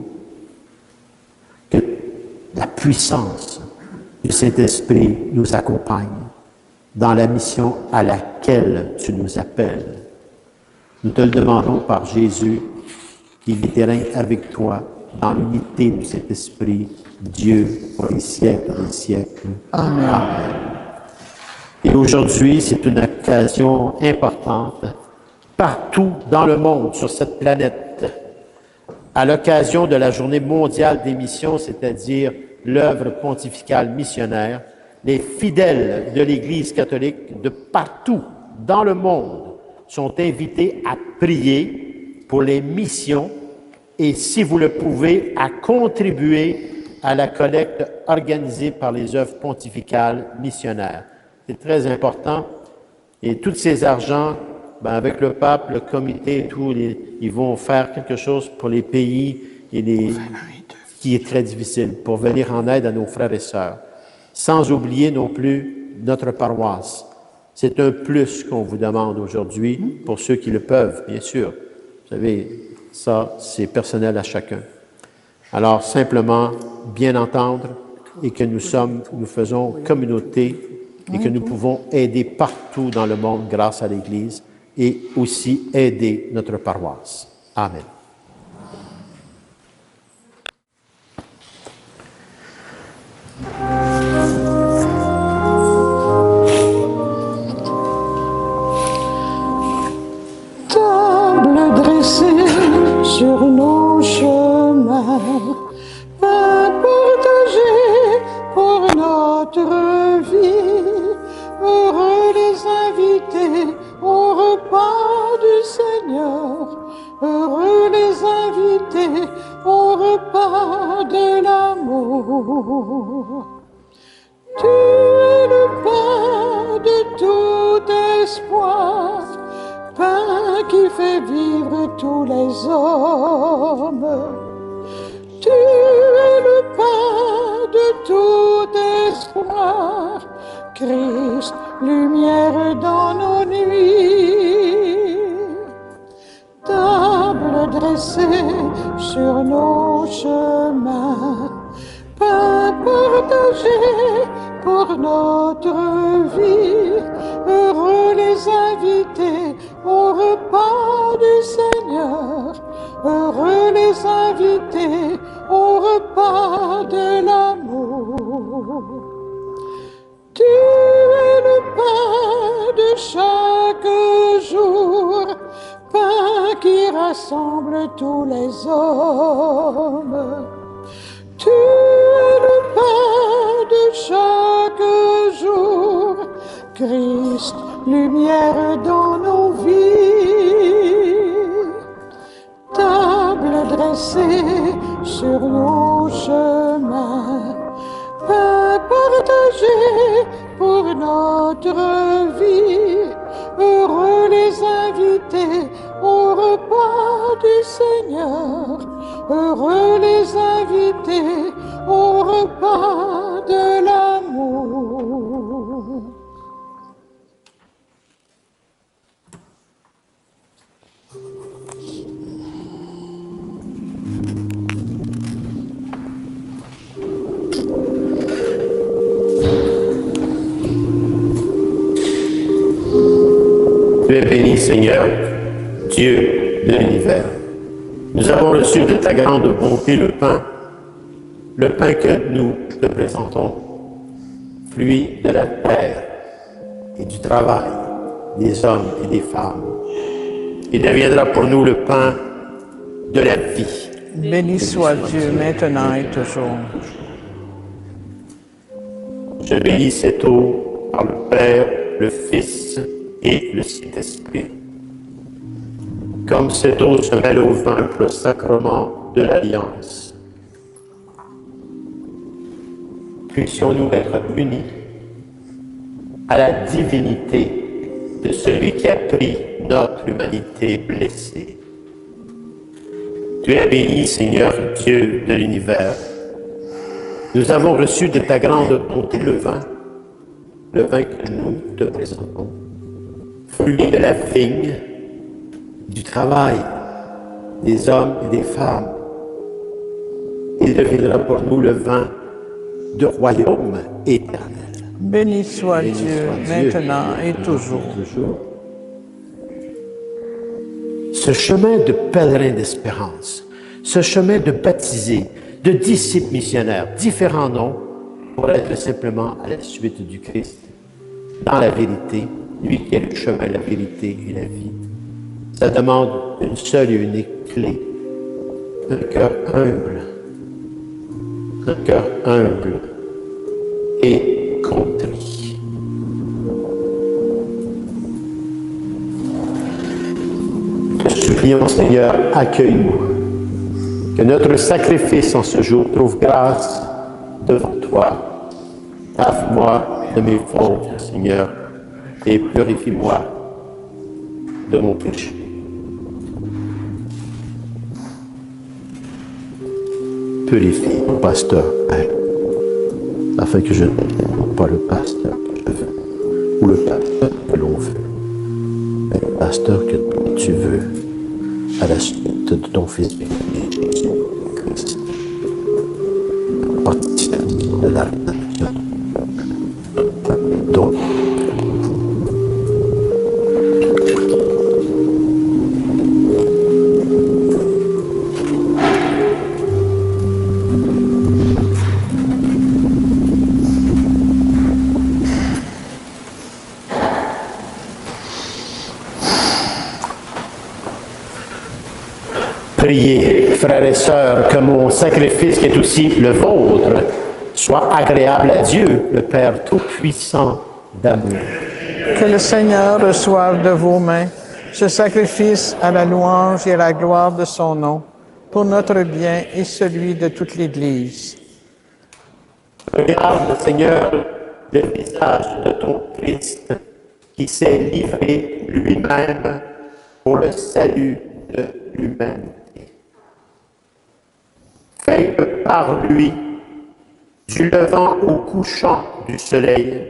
Speaker 2: que la puissance du Saint-Esprit nous accompagne dans la mission à laquelle tu nous appelles. Nous te le demandons par Jésus, qui vit et règne avec toi dans l'unité du Saint-Esprit, Dieu, pour les siècles des siècles.
Speaker 1: Amen.
Speaker 2: Amen. Et aujourd'hui, c'est une occasion importante partout dans le monde, sur cette planète, à l'occasion de la Journée mondiale des missions, c'est-à-dire l'œuvre pontificale missionnaire. Les fidèles de l'Église catholique de partout dans le monde sont invités à prier pour les missions et, si vous le pouvez, à contribuer à la collecte organisée par les œuvres pontificales missionnaires. C'est très important. Et tous ces argents, avec le pape, le comité et tout, ils vont faire quelque chose pour les pays qui est très difficile, pour venir en aide à nos frères et sœurs. Sans oublier non plus notre paroisse. C'est un plus qu'on vous demande aujourd'hui, pour ceux qui le peuvent, bien sûr. Vous savez, ça, c'est personnel à chacun. Alors, simplement, bien entendre et que nous faisons communauté et que nous pouvons aider partout dans le monde grâce à l'Église et aussi aider notre paroisse. Amen.
Speaker 1: Table dressée sur nos chemins, pain partagé pour notre vie, heureux les invités au repas du Seigneur, heureux les invités au repas de l'amour. Tu es le pain de tout espoir, pain qui fait vivre tous les hommes. Tu es le pain de tout espoir, Christ, lumière dans nos nuits. Table dressée sur nos chemins, pain partagé pour notre vie, heureux les invités au repas du Seigneur, heureux les invités au repas de l'amour. Tu es le pain de chaque jour, pain qui rassemble tous les hommes. Tu es le pain de chaque jour, Christ, lumière dans nos vies. Table dressée sur nos chemins, pain partagé pour notre vie, heureux les invités au repas du Seigneur, heureux les invités au repas de l'amour.
Speaker 2: Tu es béni, Seigneur, Dieu de l'univers. Nous avons reçu de ta grande bonté le pain que nous te présentons, fruit de la terre et du travail des hommes et des femmes. Il deviendra pour nous le pain de la vie.
Speaker 1: Béni soit Dieu maintenant et toujours.
Speaker 2: Je bénis cette eau par le Père, le Fils et le Saint-Esprit. Comme cette eau se mêle au vin pour le sacrement de l'Alliance, puissions-nous être unis à la divinité de celui qui a pris notre humanité blessée. Tu es béni, Seigneur, Dieu de l'univers. Nous avons reçu de ta grande bonté le vin que nous te présentons, fruit de la vigne, du travail des hommes et des femmes. Il deviendra pour nous le vin de royaume éternel.
Speaker 1: Béni soit Dieu, maintenant et toujours.
Speaker 2: Ce chemin de pèlerin d'espérance, ce chemin de baptisés, de disciples missionnaires, différents noms, pour être simplement à la suite du Christ, dans la vérité, lui qui est le chemin, la vérité et la vie. Ça demande une seule et unique clé, un cœur humble et contrit. Te supplions, Seigneur, accueille-nous. Que notre sacrifice en ce jour trouve grâce devant toi. Lave-moi de mes fautes, Seigneur, et purifie-moi de mon péché. Purifie mon pasteur, Père, afin que je ne devienne pas le pasteur que je veux, ou le pasteur que l'on veut, mais le pasteur que tu veux, à la suite de ton Fils Jésus-Christ. Partir de la rédemption. Donc, priez, frères et sœurs, que mon sacrifice, qui est aussi le vôtre, soit agréable à Dieu, le Père Tout-Puissant d'amour.
Speaker 1: Que le Seigneur reçoive de vos mains ce sacrifice à la louange et à la gloire de son nom, pour notre bien et celui de toute l'Église.
Speaker 2: Regarde, Seigneur, le visage de ton Christ, qui s'est livré lui-même pour le salut de l'humanité. Fais que par lui, du levant au couchant du soleil,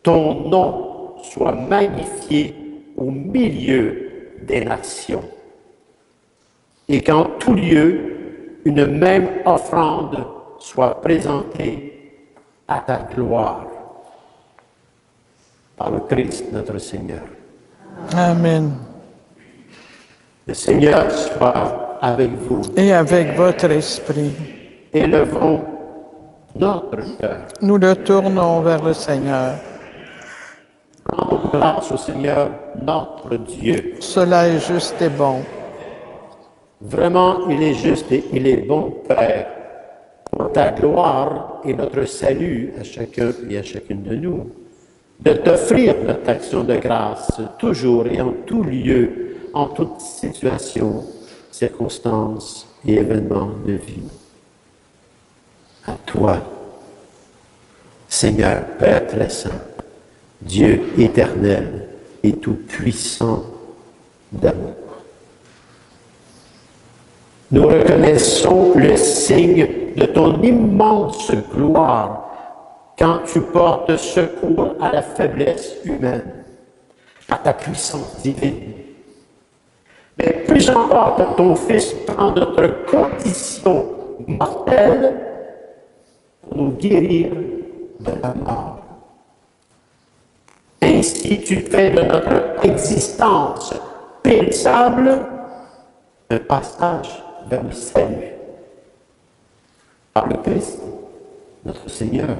Speaker 2: ton nom soit magnifié au milieu des nations. Et qu'en tout lieu, une même offrande soit présentée à ta gloire. Par le Christ notre Seigneur.
Speaker 1: Amen.
Speaker 2: Le Seigneur soit avec vous.
Speaker 1: Et avec votre esprit.
Speaker 2: Élevons notre cœur.
Speaker 1: Nous le tournons vers le Seigneur.
Speaker 2: Rendons grâce au Seigneur, notre Dieu.
Speaker 1: Cela est juste et bon.
Speaker 2: Vraiment, il est juste et il est bon, Père, pour ta gloire et notre salut à chacun et à chacune de nous, de t'offrir notre action de grâce toujours et en tout lieu, en toute situation, circonstances et événements de vie. À toi, Seigneur, Père très saint, Dieu éternel et tout-puissant d'amour. Nous reconnaissons le signe de ton immense gloire quand tu portes secours à la faiblesse humaine, à ta puissance divine. Mais plus encore que ton Fils prend notre condition mortelle pour nous guérir de la mort. Ainsi, tu fais de notre existence périssable un passage vers le salut. Par le Christ, notre Seigneur.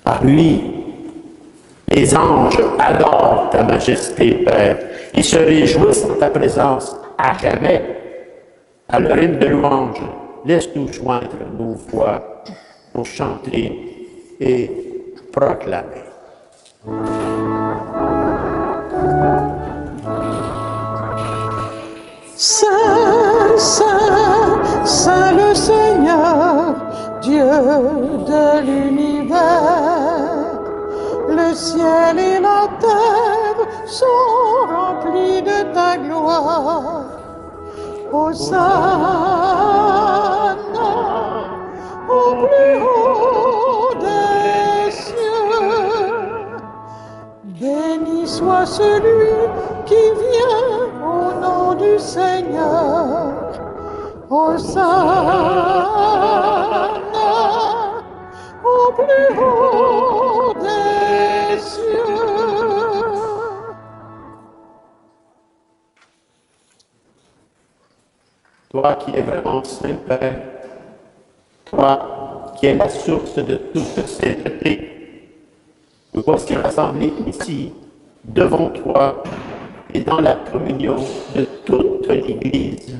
Speaker 2: Par lui, les anges adorent ta majesté, Père. Ils se réjouissent en ta présence à jamais. À leur hymne de louange, laisse-nous joindre nos voix pour chanter et proclamer.
Speaker 1: Saint, Saint, Saint le Seigneur, Dieu de l'univers, le ciel et la terre sont remplis de ta gloire.
Speaker 5: Hosanna au plus haut des cieux. Béni soit celui qui vient au nom du Seigneur. Hosanna au plus haut des cieux.
Speaker 2: Toi qui es vraiment Saint Père, toi qui es la source de toute sainteté, nous voici rassemblés ici, devant toi et dans la communion de toute l'Église.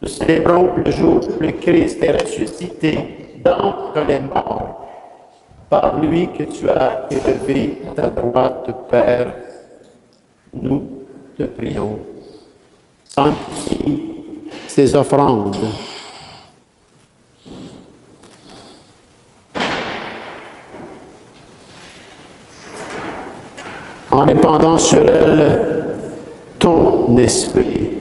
Speaker 2: Nous célébrons le jour où le Christ est ressuscité d'entre les morts, par lui que tu as élevé à ta droite, Père. Nous te prions. Sanctifie ces offrandes. En répandant sur elles ton esprit.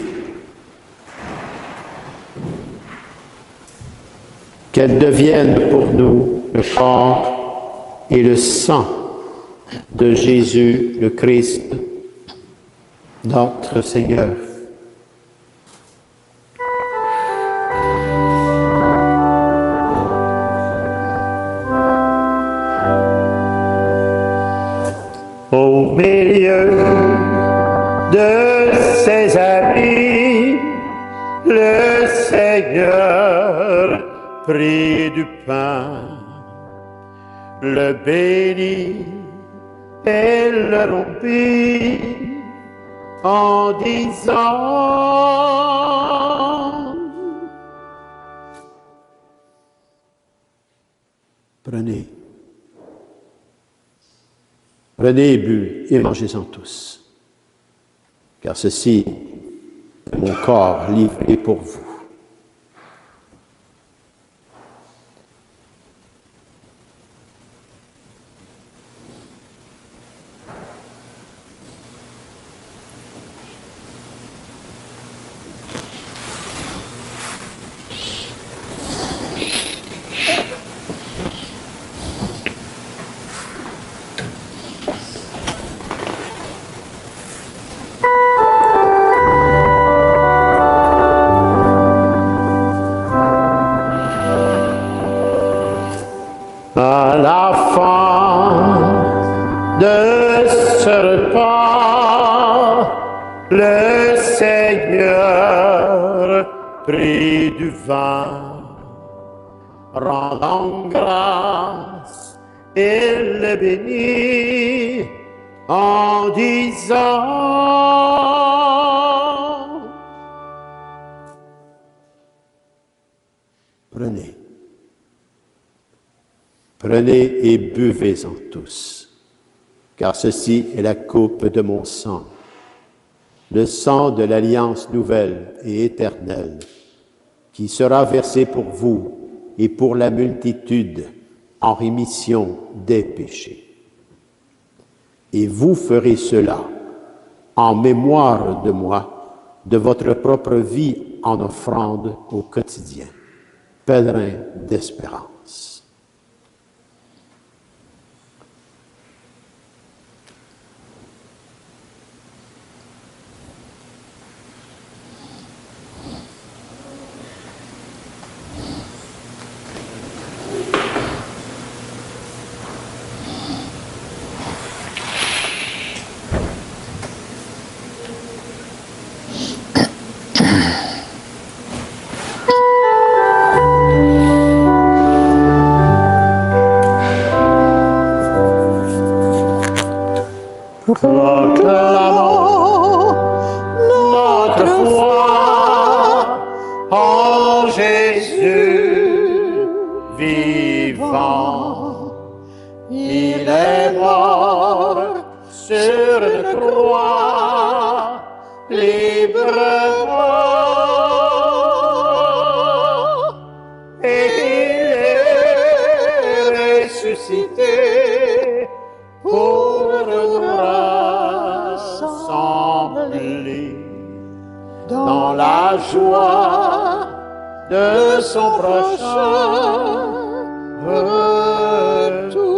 Speaker 2: Qu'elles deviennent pour nous le corps et le sang de Jésus le Christ, notre Seigneur.
Speaker 4: Au milieu de ses amis, le Seigneur prit du pain, le bénit et le rompit en disant:
Speaker 2: Prenez. Prenez et buvez et mangez-en tous, car ceci est mon corps livré pour vous.
Speaker 4: À la fin de ce repas, le Seigneur prit du vin, rendant grâce, et le bénit en disant:
Speaker 2: Prenez. Prenez et buvez-en tous, car ceci est la coupe de mon sang, le sang de l'alliance nouvelle et éternelle, qui sera versé pour vous et pour la multitude en rémission des péchés. Et vous ferez cela en mémoire de moi, de votre propre vie en offrande au quotidien. Pèlerin d'espérance.
Speaker 4: Proclamons notre foi en Jésus vivant. Il est mort sur une croix, librement, et il est ressuscité pour nous rassembler dans la la joie de son prochain retour.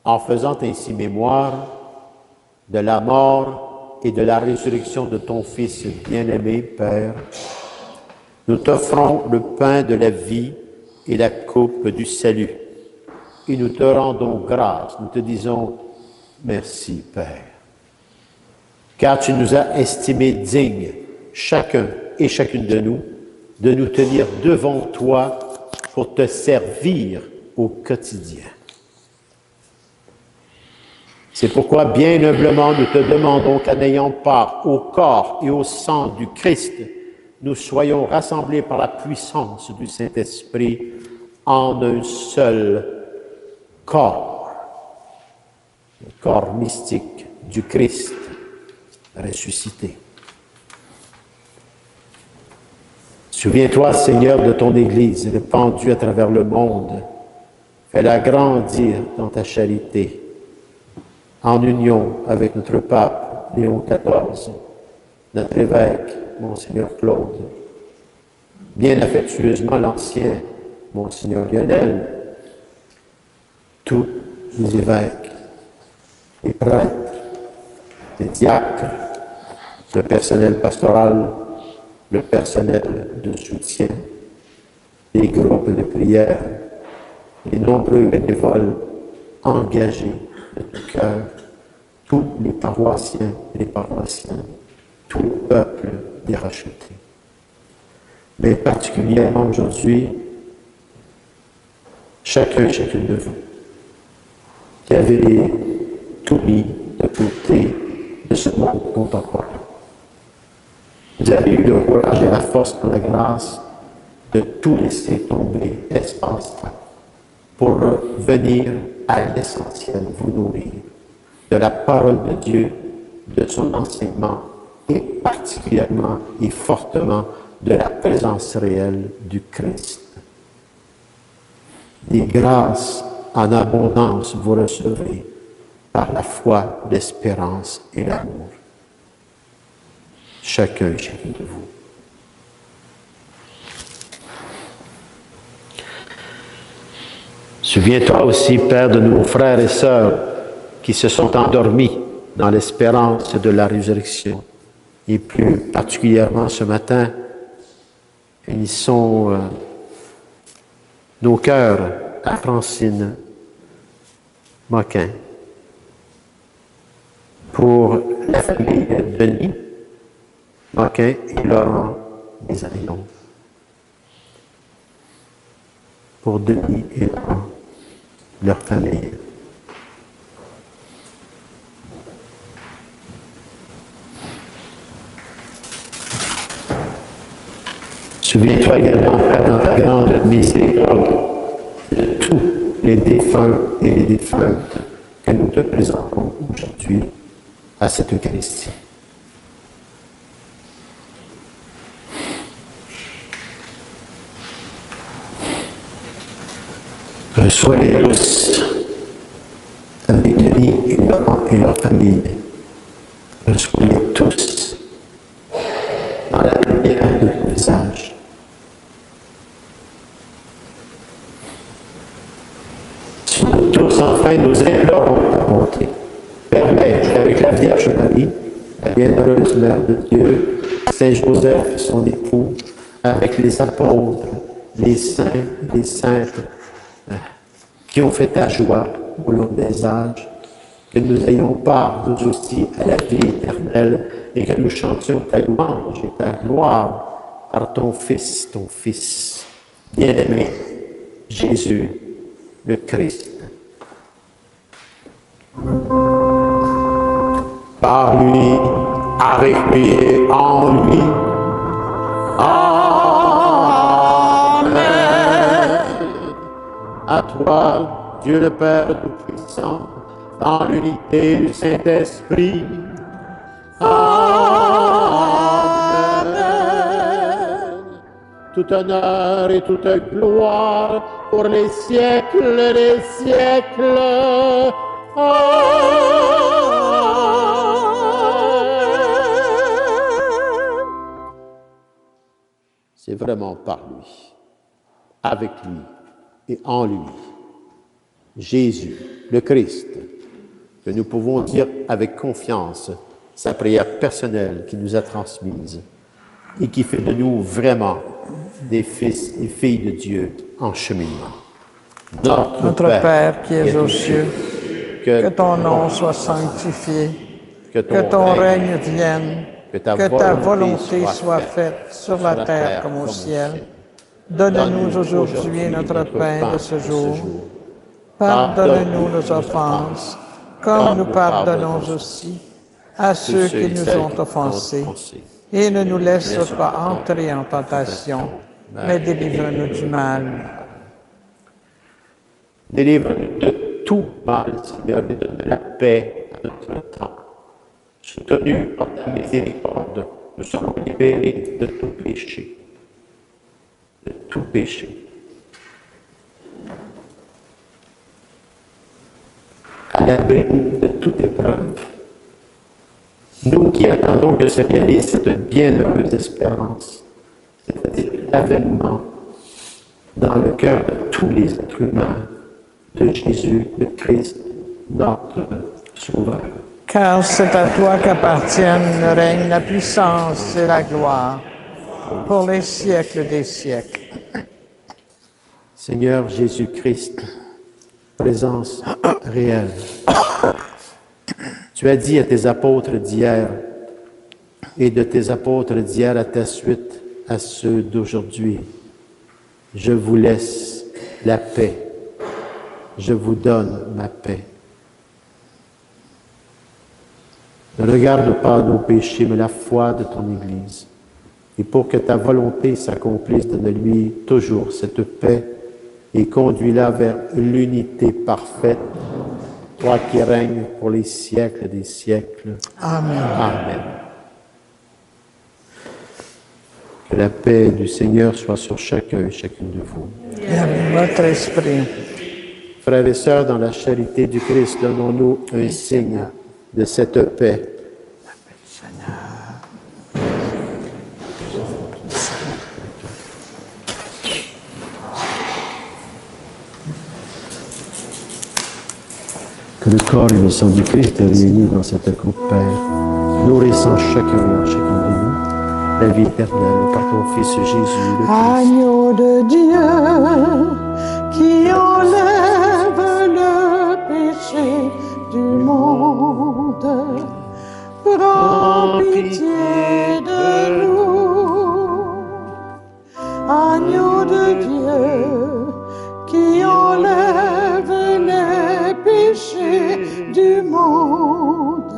Speaker 2: En faisant ainsi mémoire de la mort et de la résurrection de ton Fils bien-aimé, Père, nous t'offrons le pain de la vie et la coupe du salut. Et nous te rendons grâce, nous te disons merci, Père. Car tu nous as estimés dignes, chacun et chacune de nous tenir devant toi pour te servir au quotidien. C'est pourquoi, bien humblement, nous te demandons qu'en ayant part au corps et au sang du Christ, nous soyons rassemblés par la puissance du Saint-Esprit en un seul corps, le corps mystique du Christ ressuscité. Souviens-toi, Seigneur, de ton Église répandue à travers le monde. Fais-la grandir dans ta charité, en union avec notre pape Léon XIV, notre évêque, Monseigneur Claude, bien affectueusement l'ancien, Monseigneur Lionel, tous les évêques, les prêtres, les diacres, le personnel pastoral, le personnel de soutien, les groupes de prière, les nombreux bénévoles engagés de tout cœur, tous les paroissiens et les paroissiens, tout le peuple des rachetés. Mais particulièrement aujourd'hui, chacun et chacune de vous, qui avez tout mis de côté de ce monde contemporain. Vous avez eu le courage et la force et la grâce de tout laisser tomber espace-temps pour venir à l'essentiel, vous nourrir de la parole de Dieu, de son enseignement et particulièrement et fortement de la présence réelle du Christ. Des grâces en abondance vous recevrez par la foi, l'espérance et l'amour. Chacun et chacune de vous. Souviens-toi aussi, Père, de nos frères et sœurs qui se sont endormis dans l'espérance de la résurrection. Et plus particulièrement ce matin, unissons nos cœurs à Francine Moquin pour la famille de Denis Moquin et Laurent Desarillons. Pour Denis et Laurent, leur famille. Souviens-toi également, Père, dans ta grande miséricorde, de tous les défunts et les défuntes que nous te présentons aujourd'hui à cette Eucharistie. Reçois-les tous avec Denis et Laurent et leur famille. Reçois-les tous dans la lumière de ton visage. Nous tous, enfin, nous implorons ta bonté. Permets, avec la Vierge Marie, la bienheureuse Mère de Dieu, Saint Joseph, son époux, avec les apôtres, les saints et les saintes, qui ont fait ta joie au long des âges, que nous ayons part, nous aussi, à la vie éternelle, et que nous chantions ta louange et ta gloire par ton Fils, bien-aimé, Jésus, le Christ. Par lui, avec lui et en lui. Amen. À toi, Dieu le Père Tout-Puissant, dans l'unité du Saint-Esprit. Amen. Tout honneur et toute gloire pour les siècles des siècles. C'est vraiment par lui, avec lui et en lui, Jésus, le Christ, que nous pouvons dire avec confiance sa prière personnelle qu'il nous a transmise et qui fait de nous vraiment des fils et filles de Dieu en cheminement.
Speaker 1: Notre Père qui es aux cieux, que ton nom soit sanctifié, que ton règne vienne, que ta volonté soit faite sur la terre comme au ciel. Donne-nous aujourd'hui notre pain de ce jour. Pardonne-nous nos offenses, comme nous pardonnons aussi à ceux qui nous ont offensés. Et ne nous laisse pas entrer en tentation, mais délivre-nous du mal.
Speaker 2: Délivre-nous de tout mal, Seigneur, et donne la paix à notre temps. Soutenus par ta miséricorde, nous sommes libérés de tout péché. De tout péché. À l'abri de toute épreuve. Nous qui attendons que se réalise cette bienheureuse espérance, c'est-à-dire l'avènement dans le cœur de tous les êtres humains de Jésus, le Christ, notre Sauveur.
Speaker 1: Car c'est à toi qu'appartiennent le règne, la puissance et la gloire, pour les siècles des siècles.
Speaker 2: Seigneur Jésus-Christ, présence réelle. Tu as dit à tes apôtres d'hier et de tes apôtres d'hier à ta suite, à ceux d'aujourd'hui, je vous laisse la paix. Je vous donne ma paix. Ne regarde pas nos péchés, mais la foi de ton Église. Et pour que ta volonté s'accomplisse, donne-lui toujours cette paix et conduis-la vers l'unité parfaite, toi qui règnes pour les siècles des siècles.
Speaker 1: Amen.
Speaker 2: Amen. Que la paix du Seigneur soit sur chacun et chacune de vous.
Speaker 1: Et avec votre esprit.
Speaker 2: Frères et sœurs, dans la charité du Christ, donnons-nous un signe de cette paix. Que le corps et le sang du Christ réunis dans cette coupe, Père, nourrissant chacun et chacune de nous, la vie éternelle par ton Fils Jésus, le Christ.
Speaker 5: Agneau de Dieu, qui enlève le péché du monde, prends pitié de nous. Agneau de Dieu, qui enlève les péchés du monde,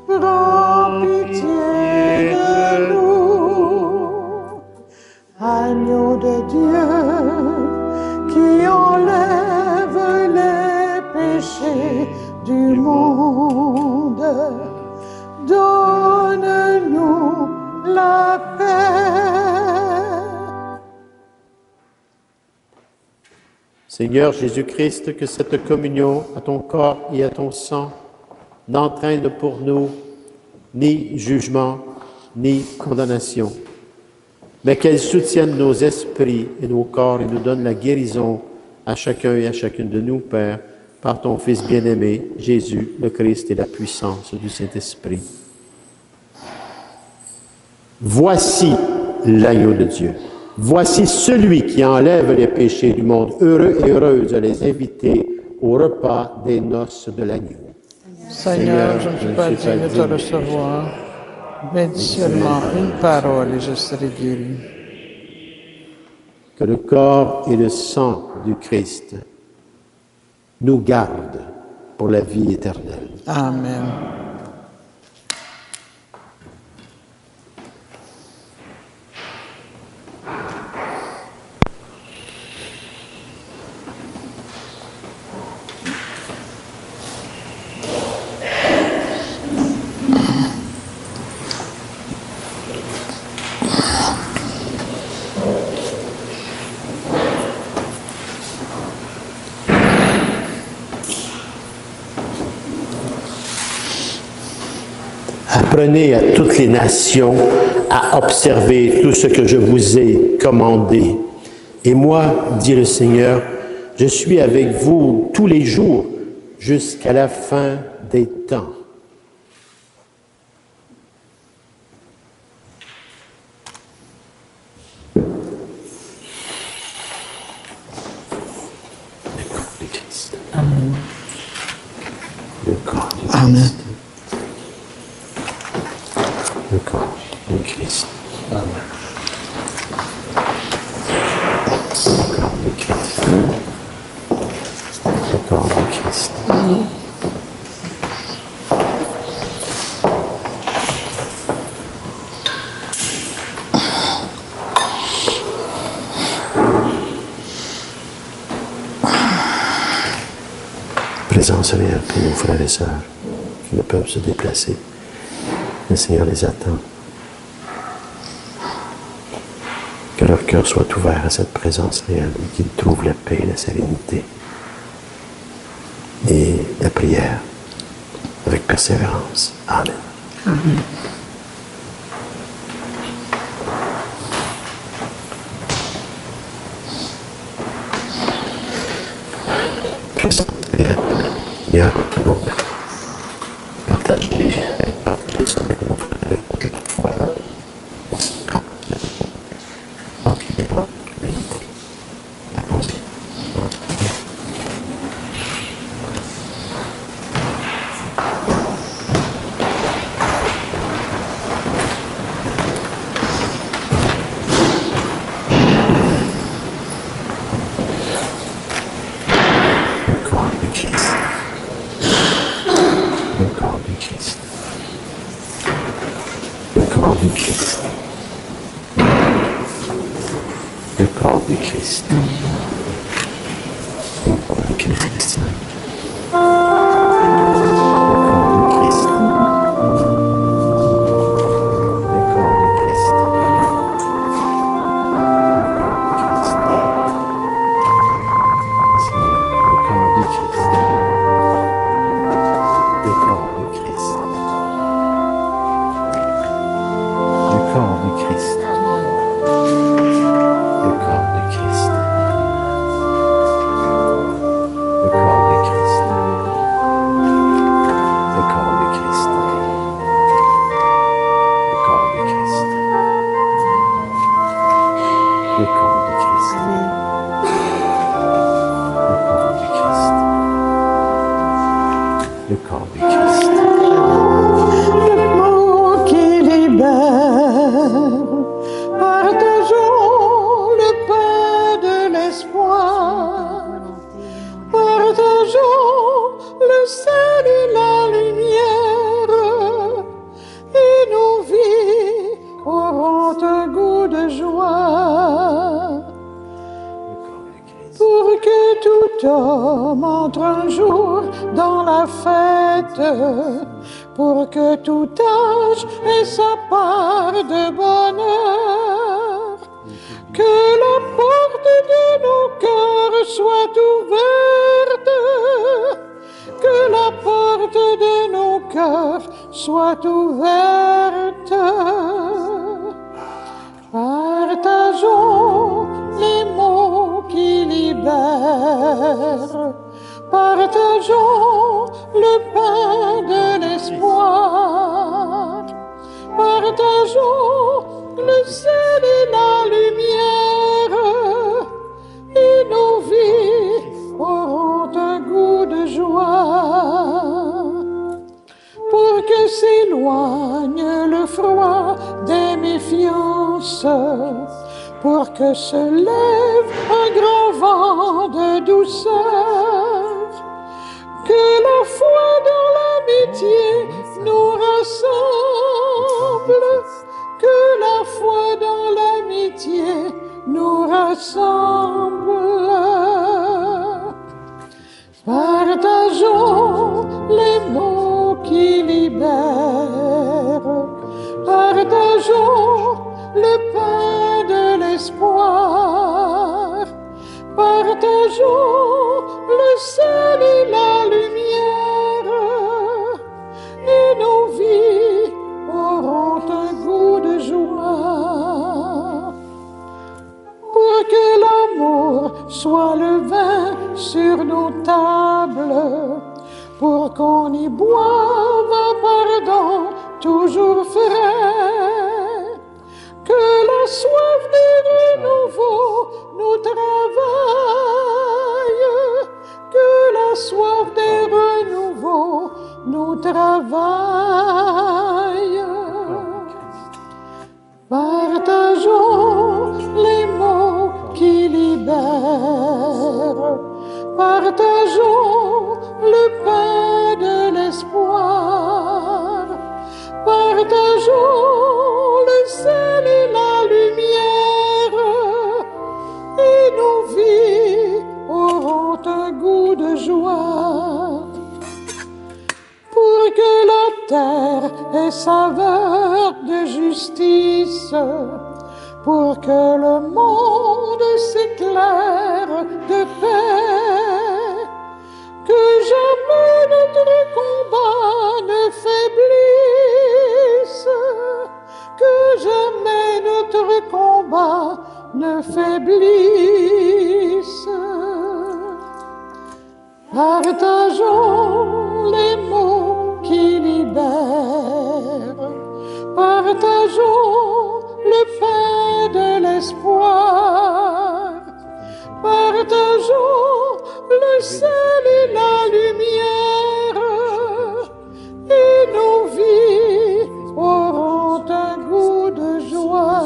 Speaker 5: prends pitié de nous. Agneau de Dieu, qui enlève les péchés du monde, donne-nous la paix.
Speaker 2: Seigneur Jésus-Christ, que cette communion à ton corps et à ton sang n'entraîne pour nous ni jugement, ni condamnation, mais qu'elle soutienne nos esprits et nos corps et nous donne la guérison à chacun et à chacune de nous, Père, par ton Fils bien-aimé, Jésus, le Christ, et la puissance du Saint-Esprit. Voici l'agneau de Dieu. Voici celui qui enlève les péchés du monde. Heureux et heureuses de les inviter au repas des noces de l'agneau.
Speaker 1: Seigneur, je ne suis pas digne de te recevoir, mais dis seulement une parole et je serai guéri.
Speaker 2: Que le corps et le sang du Christ nous gardent pour la vie éternelle.
Speaker 1: Amen.
Speaker 2: apprenez à toutes les nations à observer tout ce que je vous ai commandé. Et moi, dit le Seigneur, je suis avec vous tous les jours jusqu'à la fin des temps.
Speaker 1: Amen.
Speaker 2: Le corps du Christ.
Speaker 1: Amen.
Speaker 2: Le corps du Christ.
Speaker 1: Amen.
Speaker 2: Le corps du Christ. Le corps du Christ. Présence réelle pour nos frères et sœurs qui ne peuvent se déplacer. Le Seigneur les attend. Que leur cœur soit ouvert à cette présence réelle et qu'ils trouvent la paix, la sérénité et la prière avec persévérance. Amen.
Speaker 1: Amen.
Speaker 2: Présence réelle. Il y a tout le monde. Partagez ça avec mon frère. Voilà. Le corps du Christ. Le corps du Christ. Le corps du Christ. Le corps du Christ. Le corps du Christ. Le corps du Christ. Le corps du Christ. Le corps du Christ. Le corps du Christ. Le corps du Christ. Le corps du Christ. Le corps du Christ. Le corps du Christ. Le corps du Christ.
Speaker 5: Le mot qui libère, partageons le pain de l'espoir, partageons le sel et la lumière, et nos vies auront un goût de joie. Pour que tout homme entre un jour dans la fête, pour que tout âge ait sa part de bonheur, que la porte de nos cœurs soit ouverte, que la porte de nos cœurs soit ouverte. Partageons les mots qui libèrent, partageons le pain de l'espoir, partageons le sel et la lumière, et nos vies auront un goût de joie. Pour que s'éloigne le froid des méfiances, pour que se lève un grand vent de douceur, que la foi dans l'amitié nous rassemble, que la foi dans l'amitié nous rassemble. Partageons les mots qui libèrent, partageons le pain de l'espoir, partageons le sel et la lumière, et nos vies soit le vin sur nos tables, pour qu'on y boive à pardon toujours frais. Que la soif des renouveaux nous travaille, que la soif des renouveaux nous travaille. Partageons les mots qui libèrent, partageons le pain de l'espoir, partageons le sel et la lumière, et nos vies auront un goût de joie. Pour que la terre ait saveur de justice, pour que le monde s'éclaire de paix, que jamais notre combat ne faiblisse, que jamais notre combat ne faiblisse. Partageons les mots qui libèrent, partageons le pain de l'espoir, partageons le sel et la lumière, et nos vies auront un goût de joie.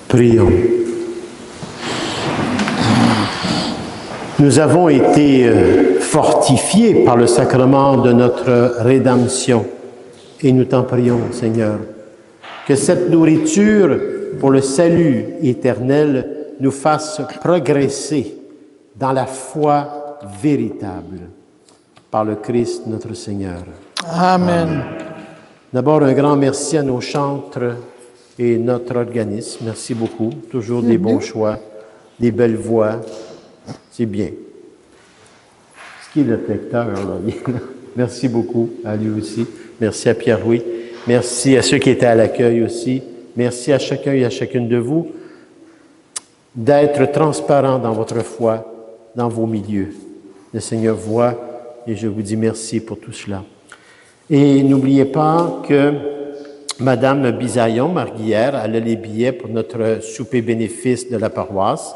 Speaker 2: Prions. Nous avons été fortifiés par le sacrement de notre rédemption et nous t'en prions, Seigneur, que cette nourriture pour le salut éternel nous fasse progresser dans la foi véritable par le Christ notre Seigneur.
Speaker 1: Amen.
Speaker 2: D'abord, un grand merci à nos chantres et notre organisme. Merci beaucoup. Toujours des bons choix, des belles voix. C'est bien. Ce qui est le lecteur, là. Merci beaucoup à lui aussi. Merci à Pierre-Louis. Merci à ceux qui étaient à l'accueil aussi. Merci à chacun et à chacune de vous d'être transparent dans votre foi, dans vos milieux. Le Seigneur voit et je vous dis merci pour tout cela. Et n'oubliez pas que Madame Bisaillon, Marguillère, elle a les billets pour notre souper bénéfice de la paroisse.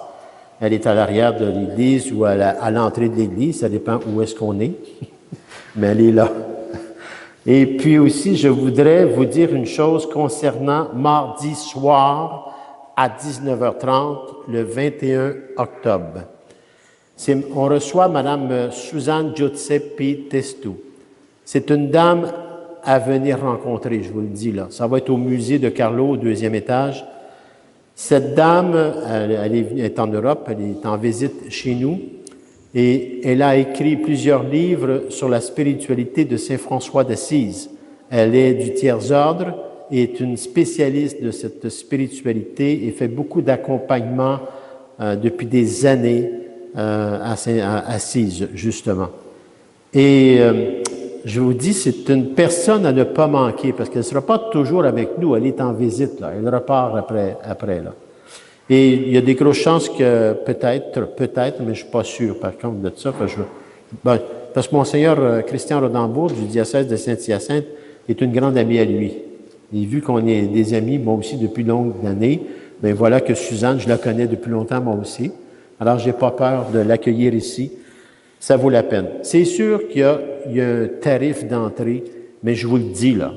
Speaker 2: Elle est à l'arrière de l'église ou à l'entrée de l'église, ça dépend où est-ce qu'on est, mais elle est là. Et puis aussi, je voudrais vous dire une chose concernant mardi soir à 19h30, le 21 octobre. On reçoit Madame Suzanne Giuseppe Testu. C'est une dame à venir rencontrer, je vous le dis là. Ça va être au musée de Carlo, au 2e étage. Cette dame, elle est en Europe, elle est en visite chez nous et elle a écrit plusieurs livres sur la spiritualité de Saint François d'Assise. Elle est du tiers-ordre et est une spécialiste de cette spiritualité et fait beaucoup d'accompagnement depuis des années à Assise, justement. Et je vous dis, c'est une personne à ne pas manquer parce qu'elle ne sera pas toujours avec nous. Elle est en visite, là. Elle repart après là. Et il y a des grosses chances que peut-être, mais je ne suis pas sûr par contre de ça. Parce que Monseigneur Christian Rodambourg du diocèse de Saint-Hyacinthe est une grande amie à lui. Et vu qu'on est des amis, moi aussi, depuis longues années, bien voilà que Suzanne, je la connais depuis longtemps, moi aussi. Alors, je n'ai pas peur de l'accueillir ici. Ça vaut la peine. C'est sûr qu'il y a un tarif d'entrée, mais je vous le dis là,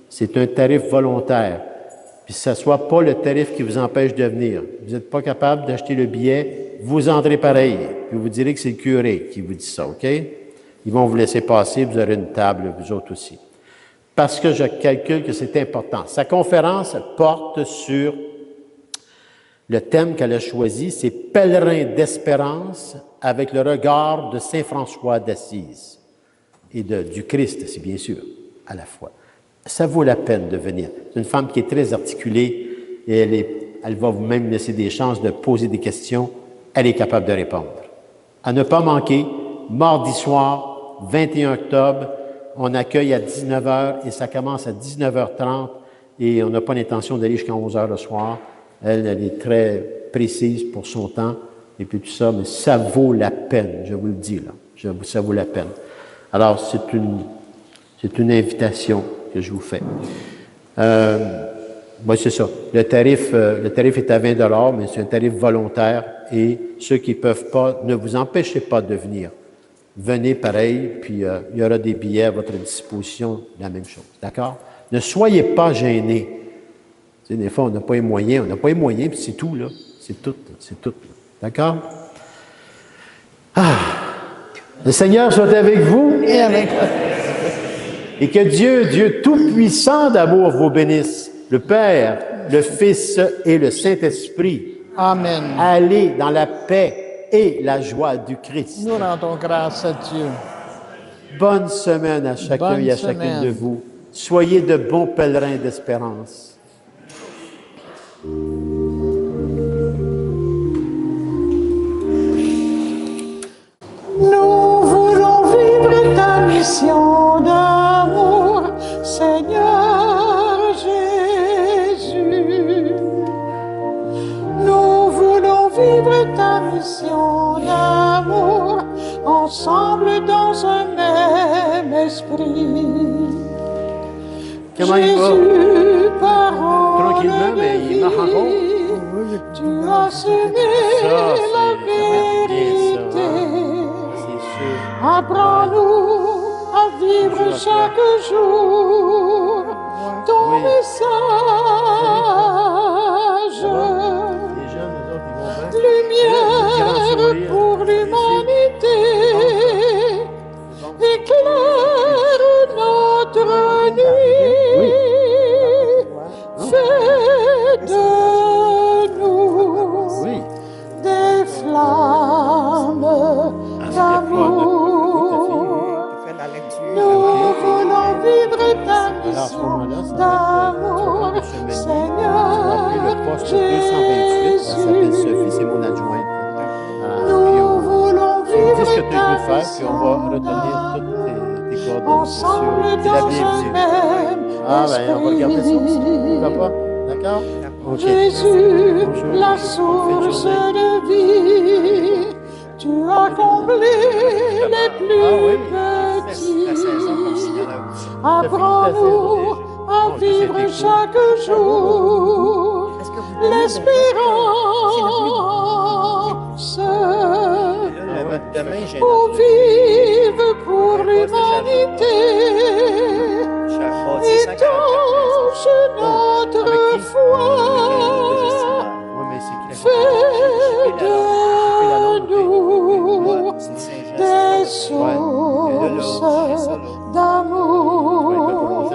Speaker 2: c'est un tarif volontaire. Puis que ce ne soit pas le tarif qui vous empêche de venir. Vous n'êtes pas capable d'acheter le billet, vous entrez pareil. puis vous direz que c'est le curé qui vous dit ça, OK? Ils vont vous laisser passer, vous aurez une table, vous autres aussi. Parce que je calcule que c'est important. Sa conférence porte sur le thème qu'elle a choisi, c'est « Pèlerin d'espérance avec le regard de Saint François d'Assise et du Christ, c'est bien sûr, à la fois. » Ça vaut la peine de venir. C'est une femme qui est très articulée et elle va vous-même laisser des chances de poser des questions. Elle est capable de répondre. À ne pas manquer, mardi soir, 21 octobre, on accueille à 19h et ça commence à 19h30 et on n'a pas l'intention d'aller jusqu'à 11h le soir. Elle est très précise pour son temps et puis tout ça, mais ça vaut la peine, je vous le dis là. Ça vaut la peine. Alors, c'est une invitation que je vous fais. C'est ça. Le tarif est à 20 $, mais c'est un tarif volontaire et ceux qui ne peuvent pas, ne vous empêchez pas de venir. Venez pareil, puis il y aura des billets à votre disposition, la même chose. D'accord? Ne soyez pas gênés. Tu sais, des fois, on n'a pas les moyens, puis c'est tout, là. C'est tout. D'accord? Le Seigneur soit avec vous et avec vous. Et que Dieu Tout-Puissant d'amour vous bénisse, le Père, le Fils et le Saint-Esprit.
Speaker 1: Amen.
Speaker 2: Allez dans la paix et la joie du Christ.
Speaker 1: Nous rendons grâce à Dieu.
Speaker 2: Bonne semaine à chacun et à chacune de vous. Soyez de bons pèlerins d'espérance.
Speaker 5: Nous voulons vivre ta mission d'amour, Seigneur Jésus. Nous voulons vivre ta mission d'amour, ensemble dans un même esprit.
Speaker 2: Comment il va?
Speaker 5: Jésus, parole
Speaker 2: Tranquillement, mais il marche encore.
Speaker 5: de vie, tu as semé la vérité. Apprends-nous à vivre chaque jour ton message. Lumière pour l'humanité, éclaire notre nuit. Fais de nous des flammes d'amour. Nous voulons vivre ta mission d'amour, Seigneur Jésus.
Speaker 2: C'est mon adjointe.
Speaker 5: Nous voulons vivre
Speaker 2: Dis ce que tu
Speaker 5: ta
Speaker 2: veux faire, puis on va
Speaker 5: mission
Speaker 2: retenir toutes tes coordonnées.
Speaker 5: ensemble
Speaker 2: C'est la
Speaker 5: dans un
Speaker 2: bienvenue.
Speaker 5: même
Speaker 2: Ben, on va regarder ça aussi. Pourquoi pas? D'accord? OK.
Speaker 5: Jésus,
Speaker 2: Bonjour.
Speaker 5: la source de vie, tu as comblé les plus petits. Apprends-nous à vivre chaque jour l'espérance. Pour vivre pour l'humanité, étanche notre foi. Fais de nous des sources d'amour.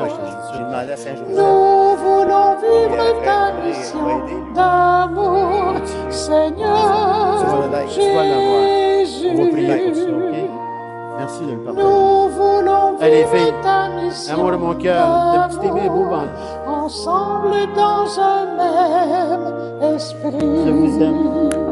Speaker 5: Nous voulons vivre ta mission d'amour, Seigneur Jésus.
Speaker 2: Merci de me partager.
Speaker 5: Nous voulons
Speaker 2: Allez,
Speaker 5: vivre
Speaker 2: filles,
Speaker 5: ta mission
Speaker 2: l'amour de mon cœur, le petit aimé beau ventre.
Speaker 5: ensemble dans un même esprit.
Speaker 2: Je vous aime.